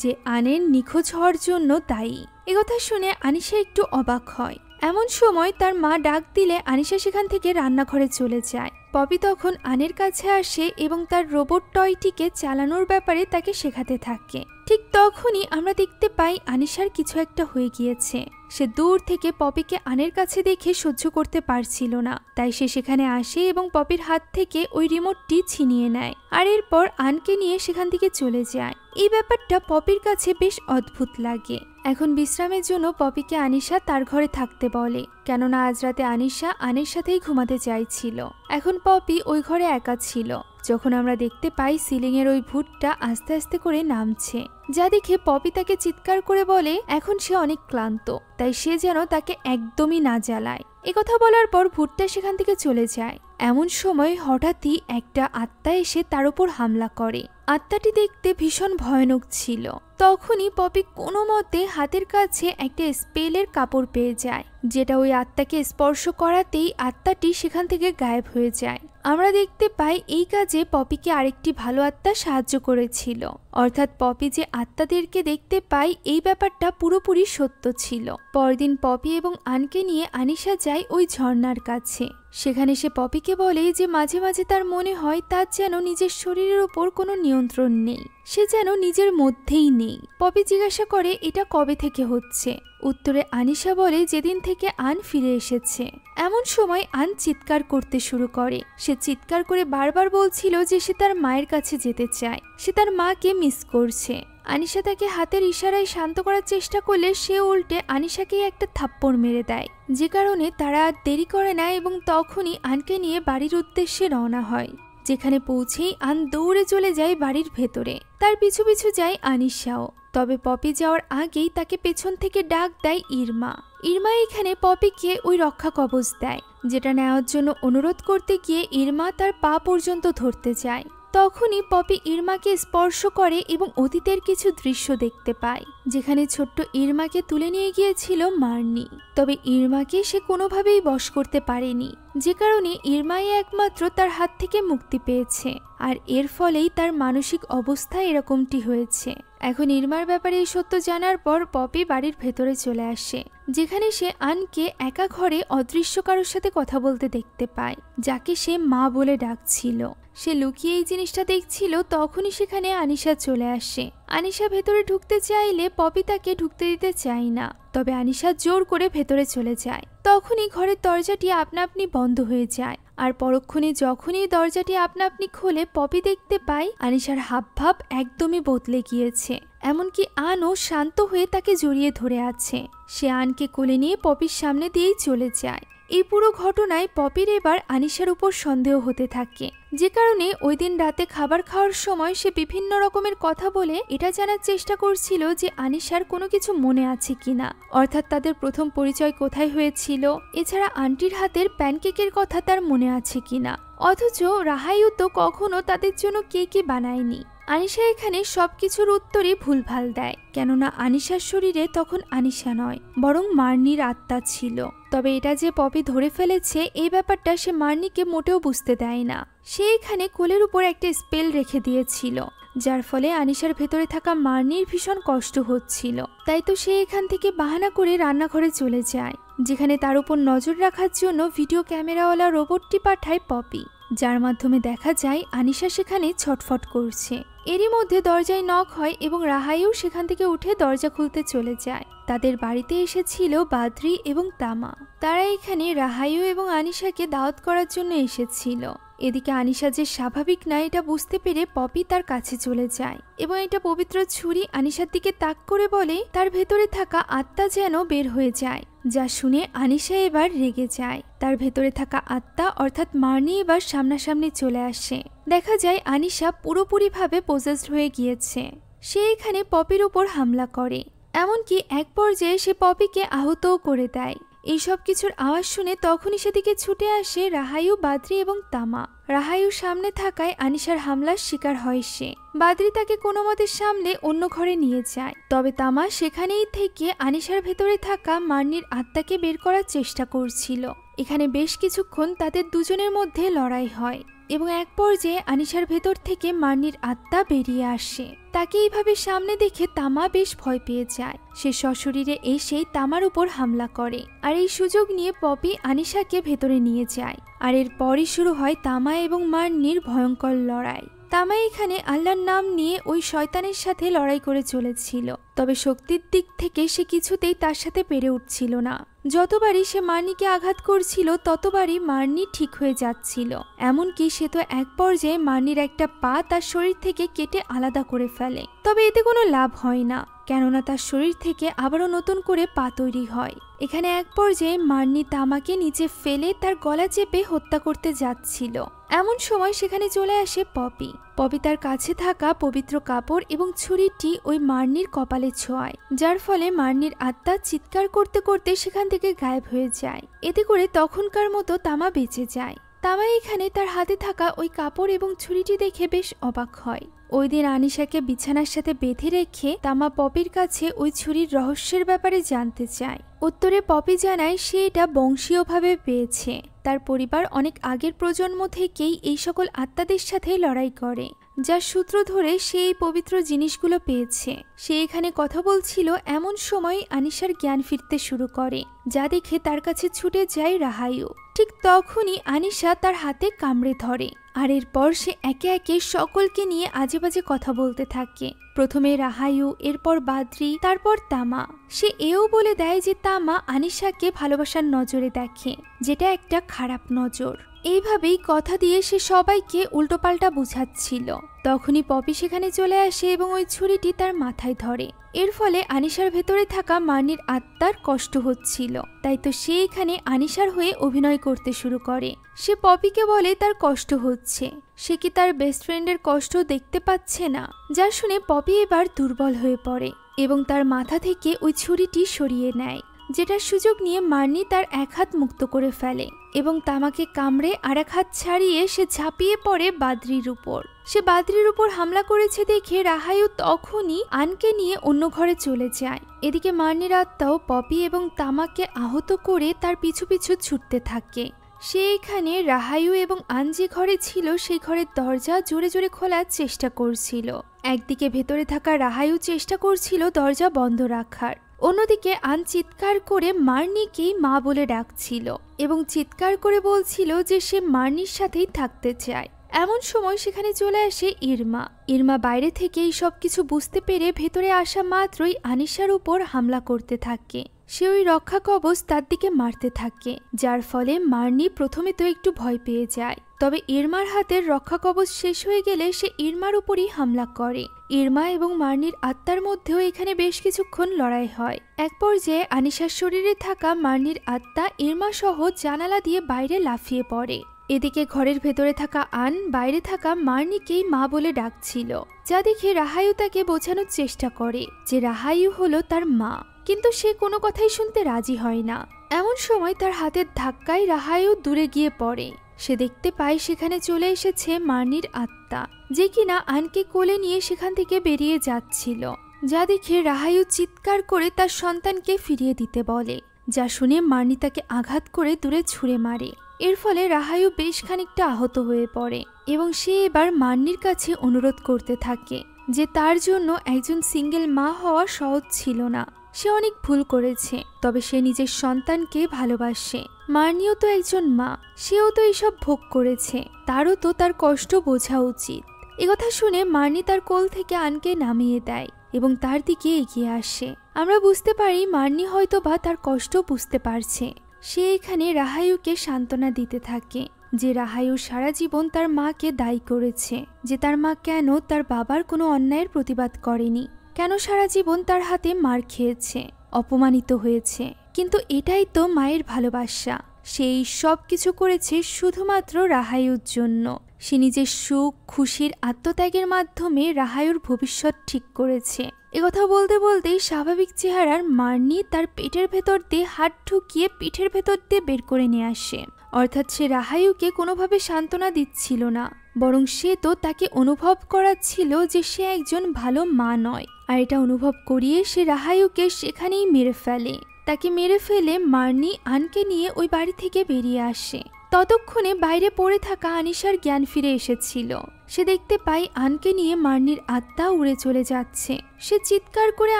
যে আনের নিখোঁজ হওয়ার জন্য দায়ী। একথা শুনে আনিশা একটু অবাক হয়। এমন সময় তার মা ডাক দিলে আনিশা সেখান থেকে রান্নাঘরে চলে যায়। পপি তখন আনের কাছে আসে এবং তার রোবট টয়টিকে চালানোর ব্যাপারে তাকে শেখাতে থাকে। ঠিক তখনই আমরা দেখতে পাই আনিশার কিছু একটা হয়ে গিয়েছে। সে দূর থেকে পপিকে আনের কাছে দেখে সহ্য করতে পারছিল না, তাই সে সেখানে আসে এবং পপির হাত থেকে ওই রিমোটটি ছিনিয়ে নেয়, আর এরপর আনকে নিয়ে সেখান থেকে চলে যায়। এই ব্যাপারটা পপির কাছে বেশ অদ্ভুত লাগে। এখন বিশ্রামের জন্য পপিকে আনিশা তার ঘরে থাকতে বলে, কেননা আজ রাতে আনিশা আনের সাথেই ঘুমাতে চাইছিল। এখন পপি ওই ঘরে একা ছিল, যখন আমরা দেখতে পাই সিলিং এর ওই ভূতটা আস্তে আস্তে করে নামছে, যা দেখে পপি তাকে চিৎকার করে বলে এখন সে অনেক ক্লান্ত, তাই সে যেন তাকে একদমই না জ্বালায়। একথা বলার পর ভূতটা সেখান থেকে চলে যায়। এমন সময় হঠাৎই একটা আত্মা এসে তার উপর হামলা করে। আত্মাটি দেখতে ভীষণ ভয়ানক ছিল। তখনই পপি কোনো মতে হাতের কাছে একটা স্পেলের কাপড় পেয়ে যায়, যেটা ওই আত্মাকে স্পর্শ করাতেই আত্মাটি সেখান থেকে গায়েব হয়ে যায়। আমরা দেখতে পাই এই কাজে পপিকে আরেকটি ভালো আত্মা সাহায্য করেছিল, অর্থাৎ পপি যে আত্মাদেরকে দেখতে পাই এই ব্যাপারটা পুরোপুরি সত্য ছিল। পরদিন পপি এবং আনকে নিয়ে আনিশা যায় ওই ঝর্ণার কাছে। সেখানে সে পপিকে বলে যে মাঝে মাঝে তার মনে হয় তার যেন নিজের শরীরের উপর কোনো নিয়ন্ত্রণ নেই, সে যেন নিজের মধ্যেই নেই। পপি জিজ্ঞাসা করে এটা কবে থেকে হচ্ছে। উত্তরে আনিশা বলে যেদিন থেকে আন ফিরে এসেছে। এমন সময় আন চিৎকার করতে শুরু করে। সে চিৎকার করে বারবার বলছিল যে সে তার মায়ের কাছে যেতে চায়, সে তার মাকে মিস করছে। আনিশা তাকে হাতের ইশারায় শান্ত করার চেষ্টা করলে সে উল্টে আনিশাকে একটা থাপ্পড় মেরে দেয়, যে কারণে তারা আর দেরি করে না এবং তখনই আনকে নিয়ে বাড়ির উদ্দেশ্যে রওনা হয়। যেখানে পৌঁছেই আন দৌড়ে চলে যায় বাড়ির ভেতরে, তার পিছু পিছু যায় আনিশাও। তবে পপি যাওয়ার আগেই তাকে পেছন থেকে ডাক দেয় ইরমা। ইরমা এখানে পপিকে ওই রক্ষা কবচ দেয়, যেটা নেওয়ার জন্য অনুরোধ করতে গিয়ে ইরমা তার পা পর্যন্ত ধরতে যায়। তখনই পপি ইরমাকে স্পর্শ করে এবং অতীতের কিছু দৃশ্য দেখতে পায়, যেখানে ছোট্ট ইরমাকে তুলে নিয়ে গিয়েছিল মার্নি। তবে ইরমাকে সে কোনোভাবেই বশ করতে পারেনি, যে কারণে ইরমাই একমাত্র তার হাত থেকে মুক্তি পেয়েছে, আর এর ফলেই তার মানসিক অবস্থা এরকমটি হয়েছে। এখন ইরমার ব্যাপারে এই সত্য জানার পর পপি বাড়ির ভেতরে চলে আসে, যেখানে সে আনকে একা ঘরে অদৃশ্য কারোর সাথে কথা বলতে দেখতে পায়, যাকে সে মা বলে ডাকছিল। সে লুকিয়ে এই জিনিসটা দেখছিল। তখনই সেখানে আনিশা চলে আসে। আনিশা ভেতরে ঢুকতে চাইলে পপি তাকে ঢুকতে দিতে চায় না, তবে আনিশা জোর করে ভেতরে চলে যায়। তখনই ঘরের দরজাটি আপনা আপনি বন্ধ হয়ে যায়, আর পরক্ষণে যখনই দরজাটি আপনা আপনি খোলে পপি দেখতে পায় আনিশার হাবভাব একদমই বদলে গিয়েছে। এমনকি আনও শান্ত হয়ে তাকে জড়িয়ে ধরে আছে। সে আনকে কোলে নিয়ে পপির সামনে দিয়েই চলে যায়। এই পুরো ঘটনায় পপির এবার আনিশার উপর সন্দেহ হতে থাকে, যে কারণে ওই দিন রাতে খাবার খাওয়ার সময় সে বিভিন্ন রকমের কথা বলে এটা জানার চেষ্টা করছিল যে আনিশার কোনো কিছু মনে আছে কিনা, অর্থাৎ তাদের প্রথম পরিচয় কোথায় হয়েছিল, এছাড়া আন্টির হাতের প্যানকেকের কথা তার মনে আছে কিনা। অথচ রাহাইও তো কখনো তাদের জন্য কেকই বানায়নি। আনিশা এখানে সবকিছুর উত্তরই ভুলভাল দেয়, কেননা আনিশার শরীরে তখন আনিশা নয় বরং মার্নির আত্মা ছিল। তবে এটা যে পপি ধরে ফেলেছে এই ব্যাপারটা সে মার্নিকে মোটেও বুঝতে দেয় না। সে এখানে কোলের উপর একটা স্পেল রেখে দিয়েছিল, যার ফলে আনিশার ভেতরে থাকা মার্নির ভীষণ কষ্ট হচ্ছিল। তাই তো সে এখান থেকে বাহানা করে রান্নাঘরে চলে যায়, যেখানে তার উপর নজর রাখার জন্য ভিডিও ক্যামেরাওয়ালা রোবটটি পাঠায় পপি, যার মাধ্যমে দেখা যায় আনিশা সেখানে ছটফট করছে। এরই মধ্যে দরজায় নক হয় এবং রাহাইও সেখান থেকে উঠে দরজা খুলতে চলে যায়। তাদের বাড়িতে এসেছিল বাদ্রি এবং তামা। তারা এখানে রাহাইও এবং আনিশাকে দাওয়াত করার জন্য এসেছিল। এদিকে আনিশা যে স্বাভাবিক না এটা বুঝতে পেরে পপি তার কাছে চলে যায় এবং একটা পবিত্র ছুরি আনিশার দিকে তাক করে বলে তার ভেতরে থাকা আত্মা যেন বের হয়ে যায়, যা শুনে আনিশা এবার রেগে যায়। তার ভেতরে থাকা আত্মা অর্থাৎ মার্নি এবার সামনাসামনি চলে আসে। দেখা যায় আনিশা পুরোপুরিভাবে পজেসড হয়ে গিয়েছে। সে এখানে পপির উপর হামলা করে, এমনকি এক পর্যায়ে সে পপিকে আহতও করে দেয়। এইসব কিছুর আওয়াজ শুনে তখনই সেদিকে ছুটে আসে রাহাইও, বাদ্রি এবং তামা। রাহায়ুর সামনে থাকায় আনিশার হামলার শিকার হয় সে। বাদরি তাকে কোনো মতে সামলে অন্য ঘরে নিয়ে যায়। তবে তামা সেখানেই থেকে আনিশার ভেতরে থাকা মার্নির আত্মাকে বের করার চেষ্টা করছিল। এখানে বেশ কিছুক্ষণ তাদের দুজনের মধ্যে লড়াই হয় এবং এক পর্যায়ে আনিশার ভেতর থেকে মার্নির আত্মা বেরিয়ে আসে। তাকে এইভাবে সামনে দেখে তামা বেশ ভয় পেয়ে যায়। সে সশরীরে এসেই তামার উপর হামলা করে, আর এই সুযোগ নিয়ে পপি আনিশাকে ভেতরে নিয়ে যায়। আর এরপরই শুরু হয় তামা এবং মার্নির ভয়ঙ্কর লড়াই। তামা এখানে আল্লাহর নাম নিয়ে ওই শয়তানের সাথে লড়াই করে চলেছিল, তবে শক্তির দিক থেকে সে কিছুতেই তার সাথে পেরে উঠছিল না। যতবারই সে মার্নিকে আঘাত করছিল ততবারই মার্নি ঠিক হয়ে যাচ্ছিল। এমনকি সে তো এক পর্যায়ে মার্নির একটা পা তার শরীর থেকে কেটে আলাদা করে ফেলে, তবে এতে কোনো লাভ হয় না, কেননা তার শরীর থেকে আবারও নতুন করে পা তৈরি হয়। এখানে এক পর্যায়ে মার্নি তামাকে নিচে ফেলে তার গলা চেপে হত্যা করতে যাচ্ছিল। এমন সময় সেখানে চলে আসে পপি। পপি তার কাছে থাকা পবিত্র কাপড় এবং ছুরিটি ওই মার্নির কপালে ছোঁয়ায়, যার ফলে মার্নির আত্মা চিৎকার করতে করতে সেখান থেকে গায়েব হয়ে যায়। এতে করে তখনকার মতো তামা বেঁচে যায়। তামা এখানে তার হাতে থাকা ওই কাপড় এবং ছুরিটি দেখে বেশ অবাক হয়। ওই দিন আনিশাকে বিছানার সাথে বেঁধে রেখে তামা পপির কাছে ওই ছুরির রহস্যের ব্যাপারে জানতে চায়। উত্তরে পপি জানায় সে এটা বংশীয়ভাবে পেয়েছে। তার পরিবার অনেক আগের প্রজন্ম থেকেই এই সকল আত্মাদের সাথে লড়াই করে, যার সূত্র ধরে সে এই পবিত্র জিনিসগুলো পেয়েছে। সে এখানে কথা বলছিল এমন সময় আনিশার জ্ঞান ফিরতে শুরু করে, যা দেখে তার কাছে ছুটে যায় রাহায়ু। ঠিক তখনই আনিশা তার হাতে কামড়ে ধরে, আর এরপর সে একে একে সকলকে নিয়ে আজে বাজে কথা বলতে থাকে। প্রথমে রাহায়ু, এরপর বাদ্রি, তারপর তামা। সে এও বলে দেয় যে তামা আনিশাকে ভালোবাসার নজরে দেখে, যেটা একটা খারাপ নজর। এইভাবেই কথা দিয়ে সে সবাইকে উল্টোপাল্টা বুঝাচ্ছিল। তখনই পপি সেখানে চলে আসে এবং ওই ছুরিটি তার মাথায় ধরে। এর ফলে আনিশার ভেতরে থাকা মার্নির আত্মার কষ্ট হচ্ছিল, তাই তো সে এখানে আনিশার হয়ে অভিনয় করতে শুরু করে। সে পপিকে বলে তার কষ্ট হচ্ছে, সে কি তার বেস্ট ফ্রেন্ডের কষ্ট দেখতে পাচ্ছে না? যা শুনে পপি এবার দুর্বল হয়ে পড়ে এবং তার মাথা থেকে ওই ছুরিটি সরিয়ে নেয়, যেটার সুযোগ নিয়ে মার্নি তার এক হাত মুক্ত করে ফেলে এবং তামাকে কামড়ে আর এক হাত ছাড়িয়ে সে ঝাঁপিয়ে পড়ে বাদ্রির উপর। সে বাদ্রির উপর হামলা করেছে দেখে রাহায়ু তখনই আনকে নিয়ে অন্য ঘরে চলে যায়। এদিকে মার্নির আত্মাও পপি এবং তামাকে আহত করে তার পিছু পিছু ছুটতে থাকে। সে এখানে রাহায়ু এবং আন যে ঘরে ছিল সেই ঘরের দরজা জোরে জোরে খোলার চেষ্টা করছিল। একদিকে ভেতরে থাকা রাহায়ু চেষ্টা করছিল দরজা বন্ধ রাখার, অন্যদিকে আন চিৎকার করে মার্নিকেই মা বলে ডাকছিল এবং চিৎকার করে বলছিল যে সে মার্নির সাথেই থাকতে চায়। এমন সময় সেখানে চলে আসে ইরমা। ইরমা বাইরে থেকে এই সবকিছু বুঝতে পেরে ভেতরে আসা মাত্রই আনিশার উপর হামলা করতে থাকে। সে ওই রক্ষা কবচ তার দিকে মারতে থাকে, যার ফলে মার্নি প্রথমে তো একটু ভয় পেয়ে যায়। তবে ইরমার হাতের রক্ষা কবচ শেষ হয়ে গেলে সে ইরমার উপরই হামলা করে। ইরমা এবং মার্নির আত্মার মধ্যেও এখানে বেশ কিছুক্ষণ লড়াই হয়। এক পর্যায়ে আনিশার শরীরে থাকা মার্নির আত্মা ইরমা সহ জানালা দিয়ে বাইরে লাফিয়ে পড়ে। এদিকে ঘরের ভেতরে থাকা আন বাইরে থাকা মার্নিকেই মা বলে ডাকছিল, যা দেখে রাহায়ু তাকে বোঝানোর চেষ্টা করে যে রাহায়ু হলো তার মা, কিন্তু সে কোনো কথাই শুনতে রাজি হয় না। এমন সময় তার হাতের ধাক্কায় রাহায়ু দূরে গিয়ে পড়ে। সে দেখতে পায় সেখানে চলে এসেছে মার্নির আত্মা, যে কিনা আনকে কোলে নিয়ে সেখান থেকে বেরিয়ে যাচ্ছিল। যা দেখে রাহায়ু চিৎকার করে তার সন্তানকে ফিরিয়ে দিতে বলে, যা শুনে মার্নি তাকে আঘাত করে দূরে ছুঁড়ে মারে। এর ফলে রাহায়ু বেশ খানিকটা আহত হয়ে পড়ে এবং সে এবার মার্নির কাছে অনুরোধ করতে থাকে যে তার জন্য একজন সিঙ্গেল মা হওয়া সহজ ছিল না। সে অনেক ভুল করেছে, তবে সে নিজের সন্তানকে ভালোবাসে। মার্নিও তো একজন মা, সেও তো এইসব ভোগ করেছে, তারও তো তার কষ্ট বোঝা উচিত। একথা শুনে মার্নি তার কোল থেকে আনকে নামিয়ে দেয় এবং তার দিকে এগিয়ে আসে। আমরা বুঝতে পারি মার্নি হয়তো বা তার কষ্ট বুঝতে পারছে। সে এখানে রাহায়ুকে সান্ত্বনা দিতে থাকে যে রাহায়ু সারা জীবন তার মাকে দায়ী করেছে, যে তার মা কেন তার বাবার কোনো অন্যায়ের প্রতিবাদ করেনি, কেন সারা জীবন তার হাতে মার খেয়েছে, অপমানিত হয়েছে। কিন্তু এটাই তো মায়ের ভালোবাসা। সেই সব কিছু করেছে শুধুমাত্র রাহায়ুর জন্য। সে নিজের সুখ খুশির আত্মত্যাগের মাধ্যমে রাহায়ুর ভবিষ্যৎ ঠিক করেছে। একথা বলতে বলতেই স্বাভাবিক চেহারার মার্নি তার পেটের ভেতর দিয়ে হাত ঢুকিয়ে পিঠের ভেতর দিয়ে বের করে নিয়ে আসে। অর্থাৎ সে রাহায়ুকে কোনোভাবে সান্ত্বনা দিচ্ছিল না, বরং সে তো তাকে অনুভব করাচ্ছিল যে সে একজন ভালো মা নয়। আর এটা অনুভব করিয়ে সে রাহায়ুকে সেখানেই মেরে ফেলে। তাকে মেরে ফেলে মার্নি আনকে নিয়ে ওই বাড়ি থেকে বেরিয়ে আসে। ততক্ষণে বাইরে পড়ে থাকা আনিশার জ্ঞান ফিরে এসেছিল। সে দেখতে পায় আনকে নিয়ে মার্নির আত্মা উড়ে চলে যাচ্ছে। সে চিৎকার করে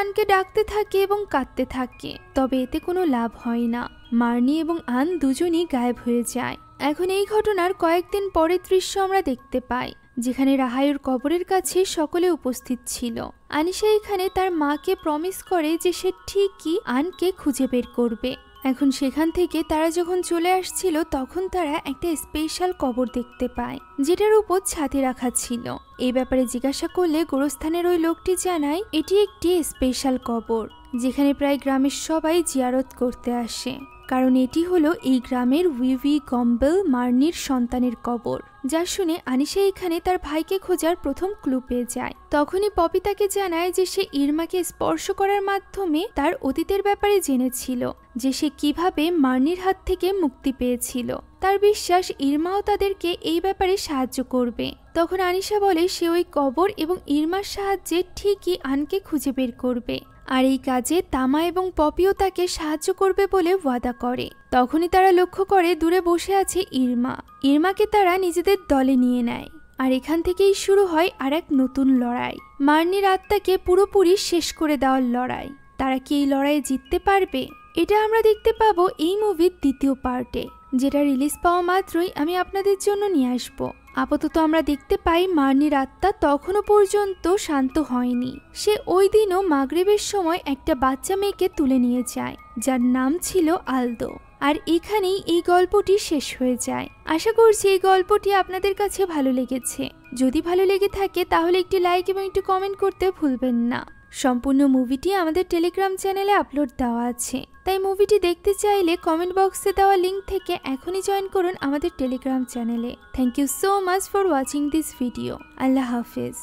আনকে ডাকতে থাকে এবং কাঁদতে থাকে, তবে এতে কোনো লাভ হয় না। মার্নি এবং আন দুজনই গায়েব হয়ে যায়। এখন এই ঘটনার কয়েকদিন পরের দৃশ্য আমরা দেখতে পাই, যেখানে রাহায়ুর কবরের কাছে সকলে উপস্থিত ছিল। আনিশা এখানে তার মাকে প্রমিস করে যে সে ঠিকই আনকে খুঁজে বের করবে। এখন সেখান থেকে তারা যখন চলে আসছিল তখন তারা একটা স্পেশাল কবর দেখতে পায়, যেটার উপর ছাতি রাখা ছিল। এই ব্যাপারে জিজ্ঞাসা করলে গোরস্থানের ওই লোকটি জানায় এটি একটি স্পেশাল কবর, যেখানে প্রায় গ্রামের সবাই জিয়ারত করতে আসে, কারণ এটি হলো এই গ্রামের উইভি গম্বেল মার্নির সন্তানের কবর। যা শুনে আনিশা এখানে তার ভাইকে খোঁজার প্রথম ক্লু পেয়ে যায়। তখনই পপি তাকে জানায় যে সে ইরমাকে স্পর্শ করার মাধ্যমে তার অতীতের ব্যাপারে জেনেছিল, যে সে কিভাবে মার্নির হাত থেকে মুক্তি পেয়েছিল। তার বিশ্বাস ইরমাও তাদেরকে এই ব্যাপারে সাহায্য করবে। তখন আনিশা বলে সে ওই কবর এবং ইরমার সাহায্যে ঠিকই আনকে খুঁজে বের করবে, আর এই কাজে তামা এবং পপিও তাকে সাহায্য করবে বলে ওয়াদা করে। তখনই তারা লক্ষ্য করে দূরে বসে আছে ইরমা। ইরমাকে তারা নিজেদের দলে নিয়ে নেয়, আর এখান থেকেই শুরু হয় আর এক নতুন লড়াই, মার্নির আত্মাকে পুরোপুরি শেষ করে দেওয়ার লড়াই। তারা কি এই লড়াইয়ে জিততে পারবে? এটা আমরা দেখতে পাবো এই মুভির দ্বিতীয় পার্টে, যেটা রিলিজ পাওয়া মাত্রই আমি আপনাদের জন্য নিয়ে আসবো। আপাতত আমরা দেখতে পাই মার্নির আত্মা তখনও পর্যন্ত শান্ত হয়নি। সে ওই দিনও মাগরিবের সময় একটা বাচ্চা মেয়েকে তুলে নিয়ে যায়, যার নাম ছিল আলদো। আর এখানেই এই গল্পটি শেষ হয়ে যায়। আশা করছি এই গল্পটি আপনাদের কাছে ভালো লেগেছে। যদি ভালো লেগে থাকে তাহলে একটি লাইক এবং একটি কমেন্ট করতে ভুলবেন না। সম্পূর্ণ মুভিটি আমাদের টেলিগ্রাম চ্যানেলে আপলোড দেওয়া আছে, তাই মুভিটি দেখতে চাইলে কমেন্ট বক্সে দেওয়া লিঙ্ক থেকে এখনই জয়েন করুন আমাদের টেলিগ্রাম চ্যানেলে। Thank you so much for watching this video. আল্লাহ হাফেজ।